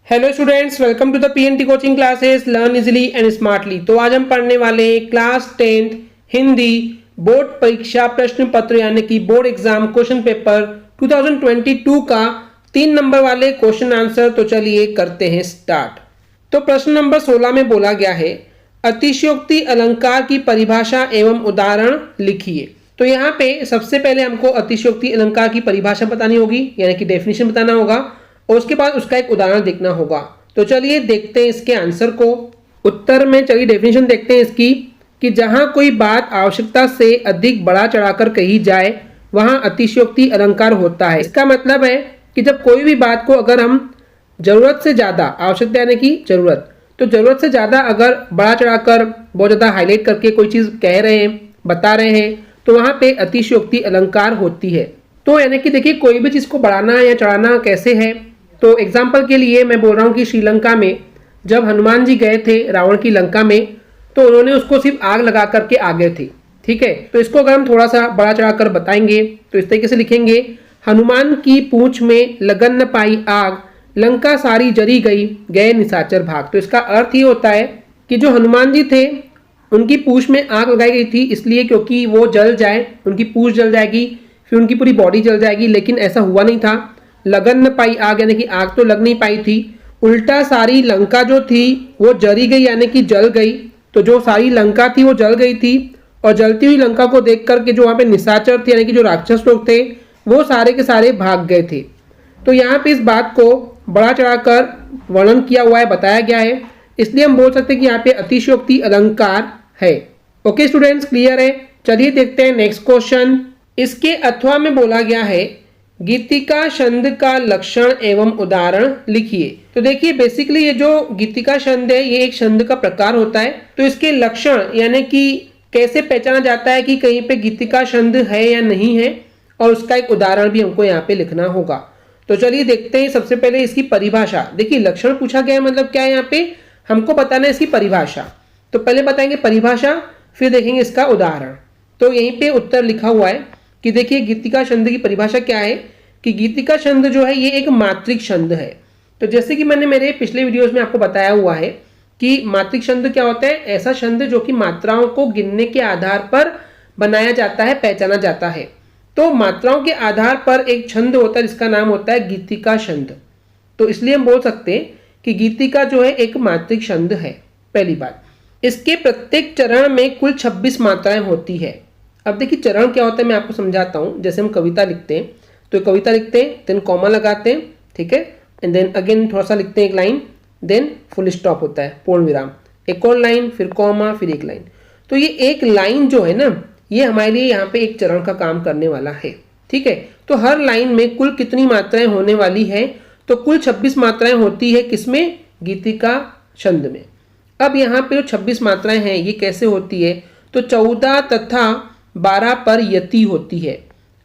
Hello students, welcome to the PNT coaching classes learn easily and smartly. तो आज हम पढ़ने वाले क्लास 10th हिंदी बोर्ड परीक्षा प्रश्न पत्र यानी कि बोर्ड एग्जाम क्वेश्चन पेपर 2022 का 3 नंबर वाले क्वेश्चन आंसर। तो चलिए करते हैं स्टार्ट। तो प्रश्न नंबर 16 में बोला गया है अतिशयोक्ति अलंकार की परिभाषा एवं उदाहरण लिखिए। तो यहाँ पे सबसे पहले हमको अतिशयोक्ति अलंकार की परिभाषा बतानी होगी यानी कि डेफिनेशन बताना होगा और उसके बाद उसका एक उदाहरण देखना होगा। तो चलिए देखते हैं इसके आंसर को। उत्तर में चलिए डेफिनेशन देखते हैं इसकी कि जहां कोई बात आवश्यकता से अधिक बढ़ा चढ़ाकर कही जाए वहां अतिशयोक्ति अलंकार होता है। इसका मतलब है कि जब कोई भी बात को अगर हम जरूरत से ज्यादा, आवश्यकता यानी कि जरूरत, तो जरूरत से ज्यादा अगर बढ़ा चढ़ाकर बहुत ज्यादा हाईलाइट करके कोई चीज कह रहे हैं, बता रहे हैं, तो वहां पे अतिशयोक्ति अलंकार होती है। तो यानी कि देखिए कोई भी चीज को बढ़ाना या चढ़ाना कैसे है। तो एग्जाम्पल के लिए मैं बोल रहा हूँ कि श्रीलंका में जब हनुमान जी गए थे रावण की लंका में, तो उन्होंने उसको सिर्फ आग लगा करके आ गए थे। ठीक है, तो इसको अगर हम थोड़ा सा बड़ा चढ़ाकर बताएंगे तो इस तरीके से लिखेंगे, हनुमान की पूंछ में लगन न पाई आग, लंका सारी जरी गई, गए निशाचर भाग। तो इसका अर्थ ये होता है कि जो हनुमान जी थे उनकी पूंछ में आग लगाई गई थी इसलिए क्योंकि वो जल जाए, उनकी पूंछ जल जाएगी, फिर उनकी पूरी बॉडी जल जाएगी, लेकिन ऐसा हुआ नहीं था। लगन न पाई आग यानी कि आग तो लग नहीं पाई थी, उल्टा सारी लंका जो थी वो जरी गई यानी कि जल गई। तो जो सारी लंका थी वो जल गई थी और जलती हुई लंका को देख करके जो वहाँ पे निशाचर थे यानी कि जो राक्षस लोग थे वो सारे के सारे भाग गए थे। तो यहाँ पे इस बात को बड़ा चढ़ाकर वर्णन किया हुआ है, बताया गया है, इसलिए हम बोल सकते हैं कि यहाँ पे अतिशयोक्ति अलंकार है। ओके स्टूडेंट्स, क्लियर है। चलिए देखते हैं नेक्स्ट क्वेश्चन। इसके अथवा में बोला गया है गीतिका छंद का लक्षण एवं उदाहरण लिखिए। तो देखिए बेसिकली ये जो गीतिका छंद है ये एक छंद का प्रकार होता है। तो इसके लक्षण यानी कि कैसे पहचाना जाता है कि कहीं पे गीतिका छंद है या नहीं है, और उसका एक उदाहरण भी हमको यहाँ पे लिखना होगा। तो चलिए देखते हैं सबसे पहले इसकी परिभाषा। देखिए लक्षण पूछा गया है, मतलब क्या है, यहाँ पे हमको बताना है इसकी परिभाषा। तो पहले बताएंगे परिभाषा, फिर देखेंगे इसका उदाहरण। तो यहीं पे उत्तर लिखा हुआ है कि देखिए गीतिका छंद की परिभाषा क्या है कि गीतिका छंद जो है ये एक मात्रिक छंद है। तो जैसे कि मैंने मेरे पिछले वीडियोस में आपको बताया हुआ है कि मात्रिक छंद क्या होता है, ऐसा छंद जो कि मात्राओं को गिनने के आधार पर बनाया जाता है, पहचाना जाता है। तो मात्राओं के आधार पर एक छंद होता है जिसका नाम होता है गीतिका छंद। तो इसलिए हम बोल सकते हैं कि गीतिका जो है एक मात्रिक छंद है। पहली बात, इसके प्रत्येक चरण में कुल 26 मात्राएं होती है। अब देखिए चरण क्या होता है मैं आपको समझाता हूँ। जैसे हम कविता लिखते हैं तो कविता लिखते हैं, देन कॉमा लगाते हैं, ठीक है, एंड देन अगेन थोड़ा सा लिखते हैं एक लाइन, देन फुल स्टॉप होता है, पूर्ण विराम, एक और लाइन, फिर कॉमा, फिर एक लाइन। तो ये एक लाइन जो है ना ये हमारे लिए यहाँ पे एक चरण का काम करने वाला है। ठीक है, तो हर लाइन में कुल कितनी मात्राएं होने वाली है, तो कुल 26 मात्राएं होती है किसमें, गीतिका छंद में। अब यहाँ पे जो 26 मात्राएं हैं ये कैसे होती है, तो 14 तथा 12 पर यति होती है।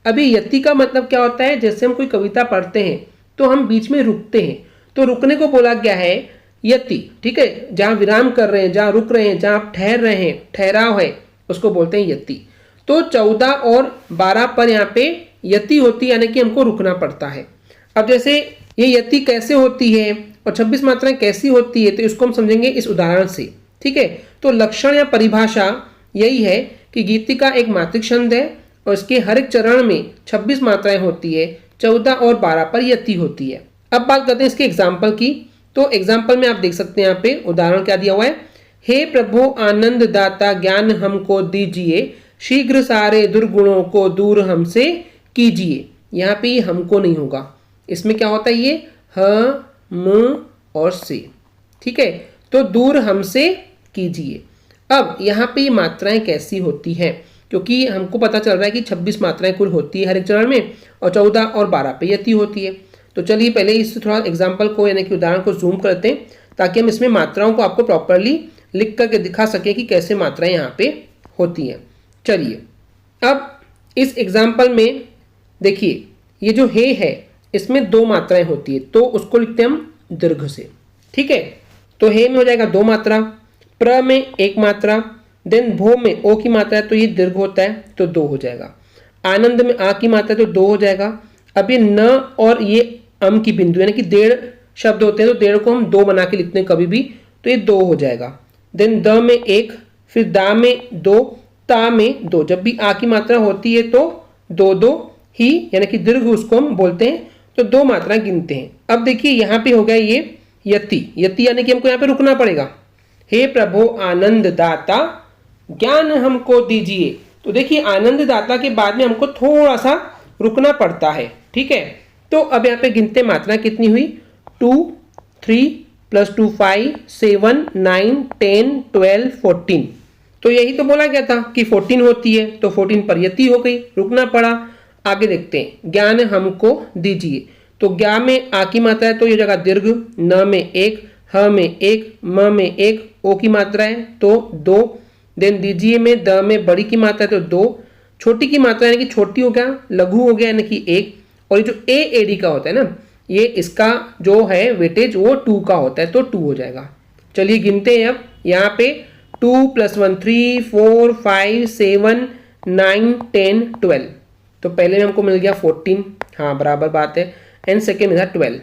अभी यति का मतलब क्या होता है, जैसे हम कोई कविता पढ़ते हैं तो हम बीच में रुकते हैं, तो रुकने को बोला गया है यति। ठीक है, जहाँ विराम कर रहे हैं, जहाँ रुक रहे हैं, जहाँ आप ठहर रहे हैं, ठहराव है, उसको बोलते हैं यति। तो 14 और 12 पर यहाँ पे यति होती है यानी कि हमको रुकना पड़ता है। अब जैसे ये यति कैसे होती है और 26 मात्राएं कैसी होती है, तो इसको हम समझेंगे इस उदाहरण से। ठीक है, तो लक्षण या परिभाषा यही है कि गीतिका एक मात्रिक छंद है और इसके हर एक चरण में 26 मात्राएं होती है, 14 और 12 पर यति होती है। अब बात करते हैं इसके एग्जाम्पल की। तो एग्जाम्पल में आप देख सकते हैं यहाँ पे उदाहरण क्या दिया हुआ है, हे प्रभु आनंद दाता ज्ञान हमको दीजिए, शीघ्र सारे दुर्गुणों को दूर हमसे कीजिए। यहाँ पे हमको नहीं होगा, इसमें क्या होता है ये ह, म और से। ठीक है, तो दूर हमसे कीजिए। अब यहाँ पे ये मात्राएं कैसी होती हैं, क्योंकि हमको पता चल रहा है कि 26 मात्राएं कुल होती है हर एक चरण में और 14 और 12 पे यति होती है। तो चलिए पहले इस थोड़ा एग्जाम्पल को यानी कि उदाहरण को जूम करते हैं ताकि हम इसमें मात्राओं को आपको प्रॉपरली लिख करके दिखा सकें कि कैसे मात्राएं यहाँ पे होती हैं। चलिए अब इस एग्जाम्पल में देखिए ये जो हे है इसमें 2 मात्राएं होती है, तो उसको लिखते हैं हम दीर्घ से। ठीक है, तो हे में हो जाएगा 2 मात्रा, प्र में 1 मात्रा, देन भो में ओ की मात्रा है तो ये दीर्घ होता है तो 2 हो जाएगा, आनंद में आ की मात्रा तो 2 हो जाएगा। अब ये न और ये अम की बिंदु यानी कि 1.5 शब्द होते हैं तो डेढ़ को हम 2 बना के लिखते हैं कभी भी, तो ये 2 हो जाएगा। देन द में 1, फिर दा में 2, ता में 2। जब भी आ की मात्रा होती है तो 2 2 ही यानी कि दीर्घ उसको हम बोलते हैं, तो 2 मात्रा गिनते हैं। अब देखिए यहाँ पे हो गया ये यति, यति यानी कि हमको यहाँ पे रुकना पड़ेगा। हे प्रभु आनंद दाता ज्ञान हमको दीजिए। तो देखिए आनंद दाता के बाद में हमको थोड़ा सा रुकना पड़ता है, ठीक है। तो अब यहाँ पे गिनते मात्रा कितनी हुई, 2 3 + 2 5 7 9 10 12 14। तो यही तो बोला गया था कि 14 होती है, तो 14 पर यति हो गई, रुकना पड़ा। आगे देखते हैं, ज्ञान हमको दीजिए। तो ज्ञा में आ की मात्रा है तो ये जगह दीर्घ, न में 1, ह में 1, म में 1, ओ की मात्रा है तो 2। देन दीजिए में द में बड़ी की मात्रा है तो 2, छोटी की मात्रा यानी कि छोटी हो गया, लघु हो गया यानी कि 1, और ये जो ए एडी का होता है ना, ये इसका जो है वेटेज वो 2 का होता है तो 2 हो जाएगा। चलिए गिनते हैं अब। यहाँ पे 2 + 1 3 4 5 7 9 10 12। तो पहले में हमको मिल गया 14, हाँ बराबर बात है, एंड सेकेंड में था 12।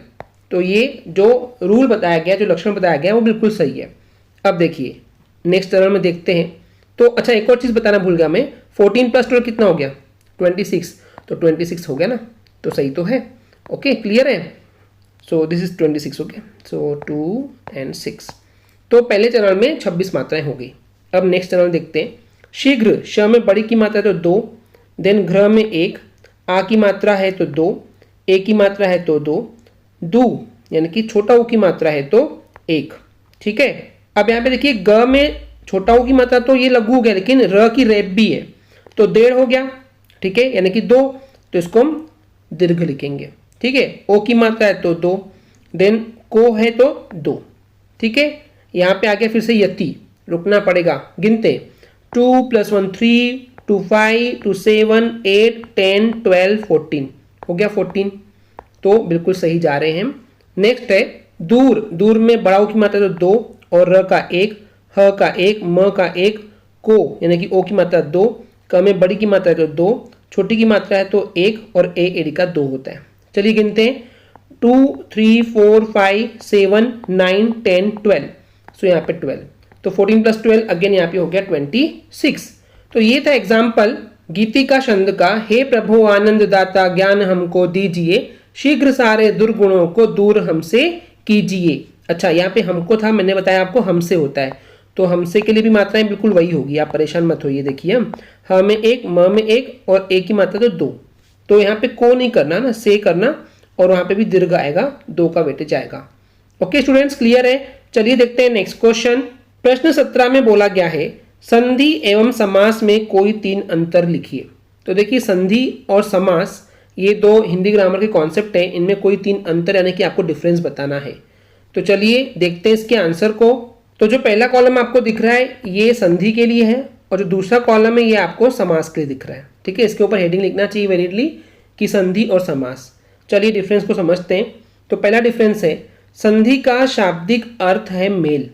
तो ये जो रूल बताया गया, जो लक्षण बताया गया वो बिल्कुल सही है। अब देखिए नेक्स्ट चरण में देखते हैं। तो अच्छा एक और चीज़ बताना भूल गया मैं, 14 + 12 कितना हो गया, 26। तो 26 हो गया ना, तो सही तो है। ओके क्लियर है। सो दिस इज 26 हो गया। सो 2 and 6। तो पहले चरण में 26 मात्राएं हो गई। अब नेक्स्ट चरण देखते हैं। शीघ्र, श में बड़ी की मात्रा तो 2, देन घ्र में 1, आ की मात्रा है तो 2, ए की मात्रा है तो 2, दू यानी कि छोटा ऊ की मात्रा है तो 1, ठीक है। अब यहाँ पे देखिए ग में छोटा ऊ की मात्रा तो ये लघु हो गया, लेकिन र की रेप भी है तो 1.5 हो गया, ठीक है, यानी कि 2, तो इसको हम दीर्घ लिखेंगे, ठीक है। ओ की मात्रा है तो 2, देन को है तो 2, ठीक है। यहाँ पे आगे फिर से यति, रुकना पड़ेगा, गिनते 2 + 1 3 2 5 2 7 8 10 12 14 हो गया 14, तो बिल्कुल सही जा रहे हैं हम। नेक्स्ट है दूर, दूर में बड़ा ऊ की मात्रा तो 2 और र का 1, ह का 1, म का 1, को यानी कि ओ की मात्रा 2, क में बड़ी की मात्रा है तो 2, छोटी की मात्रा है तो 1, और ए एडी का 2 होता है। चलिए गिनते हैं 2 3 4 5 7 9 10 12। सो यहाँ पे 12, तो 14 + 12 अगेन यहाँ पे हो गया 26। तो ये था एग्जाम्पल गीतिका छंद का, हे प्रभु आनंद दाता ज्ञान हमको दीजिए, शीघ्र सारे दुर्गुणों को दूर हमसे कीजिए। अच्छा यहाँ पे हमको था, मैंने बताया आपको हमसे होता है, तो हमसे के लिए भी मात्राएं बिल्कुल वही होगी, आप परेशान मत होइए। देखिए ह में 1, म में 1 और ए की मात्रा तो 2, तो यहाँ पे को नहीं करना ना, से करना, और वहां पे भी दीर्घ आएगा, 2 का वेटेज आएगा। ओके स्टूडेंट्स क्लियर है। चलिए देखते हैं नेक्स्ट क्वेश्चन। प्रश्न 17 में बोला गया है संधि एवं समास में कोई 3 अंतर लिखिए। तो देखिए संधि और समास ये 2 हिंदी ग्रामर के कॉन्सेप्ट हैं, इनमें कोई 3 अंतर यानी कि आपको डिफरेंस बताना है। तो चलिए देखते हैं इसके आंसर को। तो जो पहला कॉलम आपको दिख रहा है ये संधि के लिए है, और जो दूसरा कॉलम है ये आपको समास के लिए दिख रहा है, ठीक है। इसके ऊपर हेडिंग लिखना चाहिए वेरिडली कि संधि और समास। चलिए डिफरेंस को समझते हैं। तो पहला डिफरेंस है संधि का शाब्दिक अर्थ है मेल।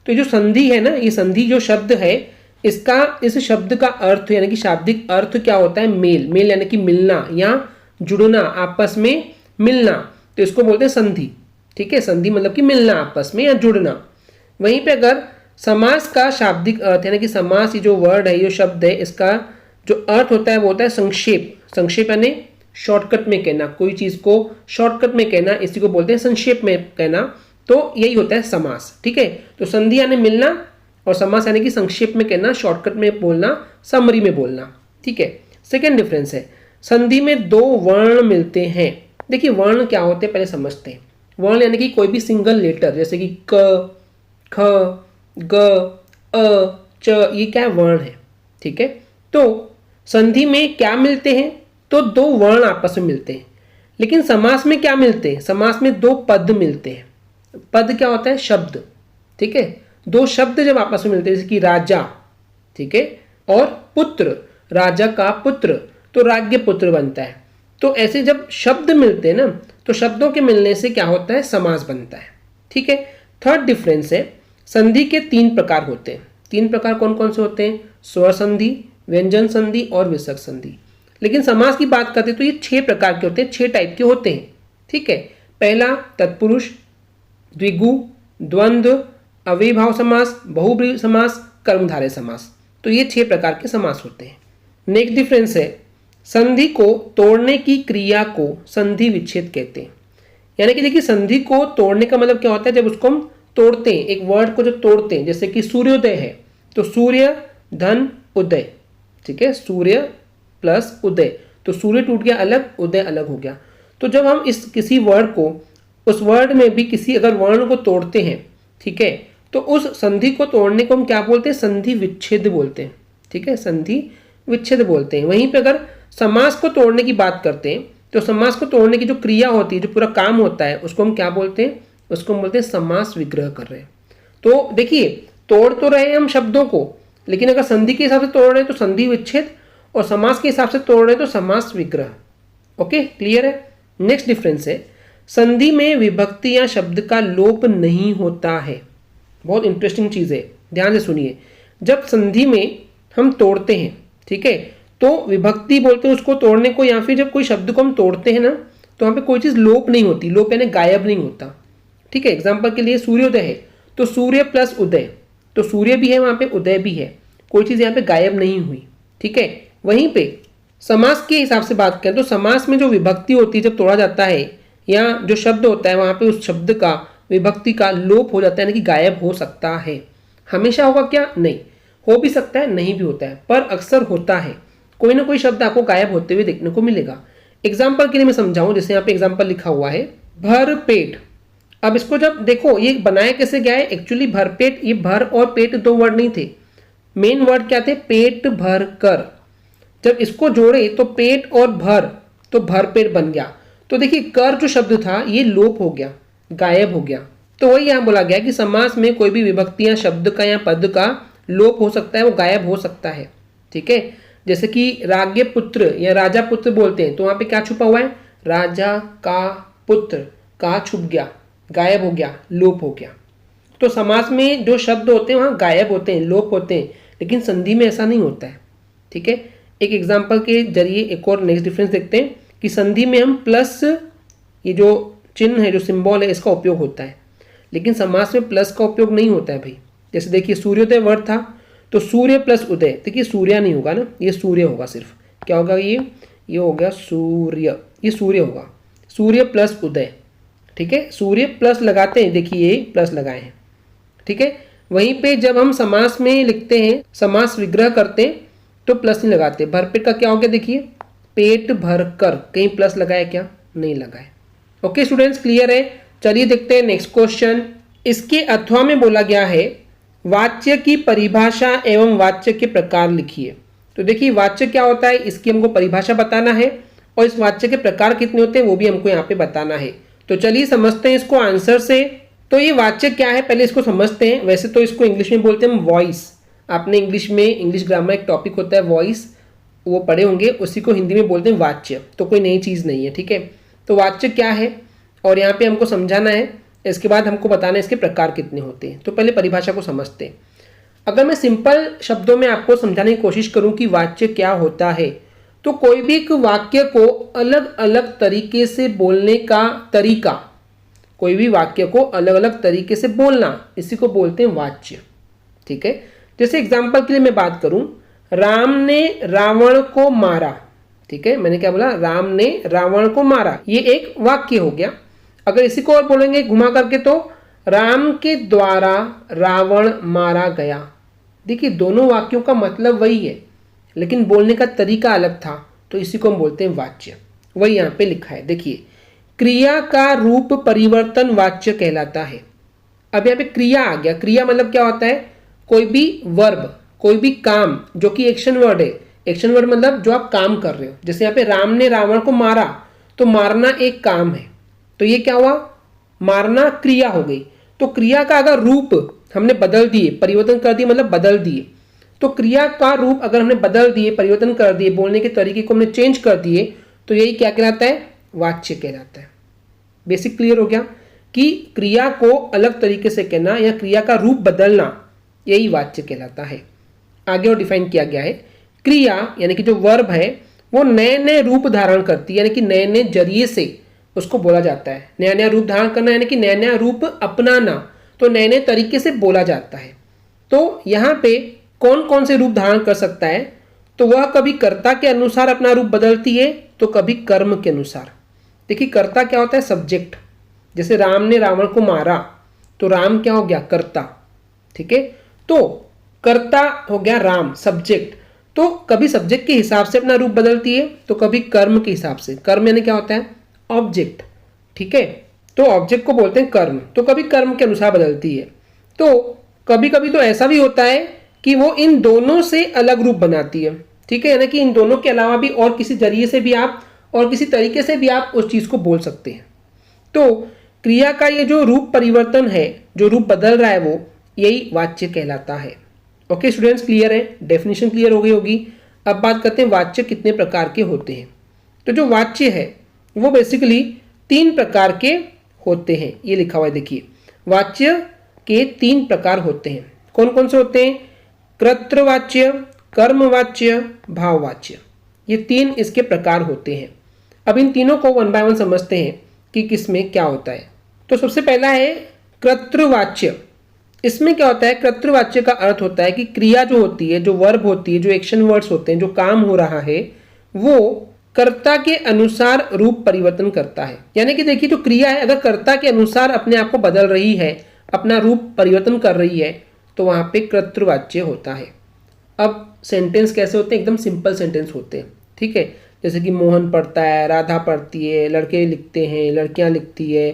तो जो संधि है ना, ये संधि जो शब्द है इसका, इस शब्द का अर्थ यानी कि शाब्दिक अर्थ क्या होता है, मेल। मेल यानी कि मिलना या जुड़ना, आपस में मिलना, तो इसको बोलते हैं संधि, ठीक है। संधि मतलब कि मिलना आपस में या जुड़ना। वहीं पे अगर समास का शाब्दिक अर्थ यानी कि समास ये जो वर्ड है, ये शब्द है, इसका जो अर्थ होता है वो होता है संक्षेप। संक्षेप यानी शॉर्टकट में कहना, कोई चीज को शॉर्टकट में कहना, इसी को बोलते हैं संक्षेप में कहना, तो यही होता है समास, ठीक है। तो संधि यानी मिलना और समास यानी कि संक्षेप में कहना, शॉर्टकट में बोलना, समरी में बोलना, ठीक है। सेकेंड डिफरेंस है संधि में 2 वर्ण मिलते हैं। देखिए वर्ण क्या होते हैं पहले समझते हैं। वर्ण यानी कि कोई भी सिंगल लेटर, जैसे कि क, ख, ग, अ, च, ये क्या है, वर्ण है, ठीक है। तो संधि में क्या मिलते हैं, तो 2 वर्ण आपस में मिलते हैं। लेकिन समास में क्या मिलते हैं, समास में 2 पद मिलते हैं। पद क्या होता है, शब्द, ठीक है। 2 शब्द जब आपस में मिलते हैं, जैसे कि राजा, ठीक है, और पुत्र, राजा का पुत्र, तो राज्य पुत्र बनता है। तो ऐसे जब शब्द मिलते हैं ना, तो शब्दों के मिलने से क्या होता है, समास बनता है, ठीक है। थर्ड डिफरेंस है संधि के 3 प्रकार होते हैं। 3 प्रकार कौन कौन से होते हैं, स्वर संधि, व्यंजन संधि और विसर्ग संधि। लेकिन समास की बात करते हैं तो ये 6 प्रकार के होते हैं, 6 टाइप के होते हैं, ठीक है। पहला तत्पुरुष, द्विगु, द्वंद्व, अव्ययीभाव समास, बहुब्रीहि समास, कर्मधारय समास। तो ये 6 प्रकार के समास होते हैं। नेक्स्ट डिफरेंस है, संधि को तोड़ने की क्रिया को संधि विच्छेद कहते हैं। यानी कि देखिए, संधि को तोड़ने का मतलब क्या होता है, जब उसको हम तोड़ते हैं, एक वर्ड को जब तोड़ते हैं, जैसे कि सूर्योदय है तो सूर्य धन उदय, ठीक है, सूर्य प्लस उदय, तो सूर्य टूट गया अलग, उदय अलग हो गया। तो जब हम इस किसी वर्ड को, उस वर्ड में भी किसी अगर वर्ण को तोड़ते हैं, ठीक है, तो उस संधि को तोड़ने को हम क्या बोलते हैं, संधि विच्छेद बोलते हैं, ठीक है, संधि विच्छेद बोलते हैं। वहीं पे अगर समास को तोड़ने की बात करते हैं तो समास को तोड़ने की जो क्रिया होती है, जो पूरा काम होता है, उसको हम क्या बोलते हैं, उसको हम बोलते हैं समास विग्रह कर रहे हैं। तो देखिए, तोड़ तो रहे हैं हम शब्दों को, लेकिन अगर संधि के हिसाब से तोड़ रहे हैं तो संधि विच्छेद, और समास के हिसाब से तोड़ रहे हैं तो समास विग्रह। ओके, क्लियर है। नेक्स्ट डिफरेंस है, संधि में विभक्ति या शब्द का लोप नहीं होता है। बहुत इंटरेस्टिंग चीज़ है, ध्यान से सुनिए। जब संधि में हम तोड़ते हैं, ठीक है, तो विभक्ति बोलते हैं उसको तोड़ने को, या फिर जब कोई शब्द को हम तोड़ते हैं ना, तो वहाँ पे कोई चीज़ लोप नहीं होती, लोप यानी गायब नहीं होता, ठीक है। एग्जाम्पल के लिए सूर्योदय है तो सूर्य प्लस उदय, तो सूर्य भी है वहाँ पे, उदय भी है, कोई चीज़ यहाँ पे गायब नहीं हुई, ठीक है। वहीं पे समास के हिसाब से बात करें तो समास में जो विभक्ति होती है जब तोड़ा जाता है, या जो शब्द होता है वहाँ पे उस शब्द का, विभक्ति का लोप हो जाता है, यानी कि गायब हो सकता है। हमेशा होगा क्या, नहीं, हो भी सकता है, नहीं भी होता है, पर अक्सर होता है। कोई ना कोई शब्द आपको गायब होते हुए देखने को मिलेगा। एग्जाम्पल के लिए मैं समझाऊं, जैसे यहाँ पे एग्जाम्पल लिखा हुआ है भर पेट। अब इसको जब देखो, ये बनाया कैसे गया है, एक्चुअली भरपेट, ये भर और पेट दो वर्ड नहीं थे, मेन वर्ड क्या थे, पेट भर कर। जब इसको जोड़े तो पेट और भर, तो भरपेट बन गया। तो देखिए, कर जो शब्द था ये लोप हो गया, गायब हो गया। तो वही यहाँ बोला गया कि समास में कोई भी विभक्ति या शब्द का या पद का लोप हो सकता है, वो गायब हो सकता है, ठीक है। जैसे कि राज्ञ पुत्र या राजा पुत्र बोलते हैं, तो वहाँ पे क्या छुपा हुआ है, राजा का पुत्र, का छुप गया, गायब हो गया, लोप हो गया। तो समास में जो शब्द होते हैं वहाँ गायब होते हैं, लोप होते हैं, लेकिन संधि में ऐसा नहीं होता है, ठीक है। एक एग्जाम्पल के जरिए एक और नेक्स्ट डिफरेंस देखते हैं कि संधि में हम प्लस, ये जो चिन्ह है, जो सिंबल है, इसका उपयोग होता है, लेकिन समास में प्लस का उपयोग नहीं होता है भाई। जैसे देखिए, सूर्योदय वर्ड था तो सूर्य प्लस उदय, देखिए सूर्य नहीं होगा ना, ये सूर्य होगा, सिर्फ क्या होगा, ये हो गया सूर्य, ये सूर्य होगा, सूर्य प्लस उदय, ठीक है। सूर्य प्लस लगाते हैं, देखिए ये प्लस लगाए हैं, ठीक है। वहीं पे जब हम समास में लिखते हैं, समास विग्रह करते हैं, तो प्लस नहीं लगाते। भरपेट का क्या हो गया, देखिए पेट भर कर, कहीं प्लस लगाया क्या, नहीं लगाए। ओके स्टूडेंट्स, क्लियर है। चलिए देखते हैं नेक्स्ट क्वेश्चन। इसके अथवा में बोला गया है वाच्य की परिभाषा एवं वाच्य के प्रकार लिखिए। तो देखिए, वाच्य क्या होता है, इसकी हमको परिभाषा बताना है, और इस वाच्य के प्रकार कितने होते हैं वो भी हमको यहाँ पे बताना है। तो चलिए समझते हैं इसको आंसर से। तो ये वाच्य क्या है, पहले इसको समझते हैं। वैसे तो इसको इंग्लिश में बोलते हैं हम वॉइस। आपने इंग्लिश में, इंग्लिश ग्रामर एक टॉपिक होता है वॉइस, वो पढ़े होंगे, उसी को हिंदी में बोलते हैं वाच्य। तो कोई नई चीज़ नहीं है, ठीक है। तो वाच्य क्या है और यहाँ पे हमको समझाना है, इसके बाद हमको बताना है इसके प्रकार कितने होते हैं। तो पहले परिभाषा को समझते हैं। अगर मैं सिंपल शब्दों में आपको समझाने की कोशिश करूं कि वाच्य क्या होता है, तो कोई भी एक वाक्य को अलग अलग तरीके से बोलने का तरीका, कोई भी वाक्य को अलग अलग तरीके से बोलना, इसी को बोलते हैं वाच्य, ठीक है। जैसे एग्जाम्पल के लिए मैं बात करूं, राम ने रावण को मारा, ठीक है, मैंने क्या बोला, राम ने रावण को मारा, ये एक वाक्य हो गया। अगर इसी को और बोलेंगे घुमा करके, तो राम के द्वारा रावण मारा गया। देखिए, दोनों वाक्यों का मतलब वही है, लेकिन बोलने का तरीका अलग था, तो इसी को हम बोलते हैं वाच्य। वही यहाँ पे लिखा है, देखिए, क्रिया का रूप परिवर्तन वाच्य कहलाता है। अब यहाँ पे क्रिया आ गया। क्रिया मतलब क्या होता है, कोई भी वर्ब, कोई भी काम जो कि एक्शन वर्ड है। एक्शन वर्ड मतलब जो आप काम कर रहे हो। जैसे यहाँ पे राम ने रावण को मारा, तो मारना एक काम है, तो ये क्या हुआ, मारना क्रिया हो गई। तो क्रिया का अगर रूप हमने बदल दिए, परिवर्तन कर दिए, मतलब बदल दिए, तो क्रिया का रूप अगर हमने बदल दिए, परिवर्तन कर दिए, बोलने के तरीके को हमने चेंज कर दिए, तो यही क्या कहलाता है, वाच्य कहलाता है। बेसिक क्लियर हो गया कि क्रिया को अलग तरीके से कहना या क्रिया का रूप बदलना, यही वाच्य कहलाता है। आगे और डिफाइन किया गया है, क्रिया यानी कि जो वर्ब है वो नए नए रूप धारण करती है, यानी कि नए नए जरिए से उसको बोला जाता है। नया नया रूप धारण करना यानी कि नया नया रूप अपनाना, तो नए नए तरीके से बोला जाता है। तो यहाँ पे कौन कौन से रूप धारण कर सकता है, तो वह कभी कर्ता के अनुसार अपना रूप बदलती है तो कभी कर्म के अनुसार। देखिए कर्ता क्या होता है, सब्जेक्ट। जैसे राम ने रावण को मारा तो राम क्या हो गया, कर्ता। ठीक है, तो कर्ता हो गया राम, सब्जेक्ट। तो कभी सब्जेक्ट के हिसाब से अपना रूप बदलती है तो कभी कर्म के हिसाब से। कर्म यानी क्या होता है, ऑब्जेक्ट। ठीक है, तो ऑब्जेक्ट को बोलते हैं कर्म, तो कभी कर्म के अनुसार बदलती है। तो कभी कभी तो ऐसा भी होता है कि वो इन दोनों से अलग रूप बनाती है। ठीक है, यानी कि इन दोनों के अलावा भी और किसी जरिए से भी आप और किसी तरीके से भी आप उस चीज को बोल सकते हैं। तो क्रिया का ये जो रूप परिवर्तन है, जो रूप बदल रहा है, वो यही वाच्य कहलाता है। ओके स्टूडेंट्स, क्लियर है, डेफिनेशन क्लियर हो गई होगी। अब बात करते हैं वाच्य कितने प्रकार के होते हैं। तो जो वाच्य है वो बेसिकली 3 प्रकार के होते हैं। ये लिखा हुआ है, देखिए वाच्य के 3 प्रकार होते हैं। कौन कौन से होते हैं, कर्तृवाच्य, कर्मवाच्य, भाववाच्य। ये 3 इसके प्रकार होते हैं। अब इन तीनों को 1 बाय 1 समझते हैं कि किसमें क्या होता है। तो सबसे पहला है कर्तृवाच्य। इसमें क्या होता है, कर्तृवाच्य का अर्थ होता है कि क्रिया जो होती है, जो वर्ब होती है, जो एक्शन वर्ड्स होते हैं, जो काम हो रहा है, वो कर्ता के अनुसार रूप परिवर्तन करता है। यानी कि देखिए जो क्रिया है अगर कर्ता के अनुसार अपने आप को बदल रही है, अपना रूप परिवर्तन कर रही है, तो वहां पे कर्तृवाच्य होता है। अब सेंटेंस कैसे होते हैं, एकदम सिंपल सेंटेंस होते हैं। ठीक है, जैसे कि मोहन पढ़ता है, राधा पढ़ती है, लड़के लिखते हैं, लड़कियां लिखती है।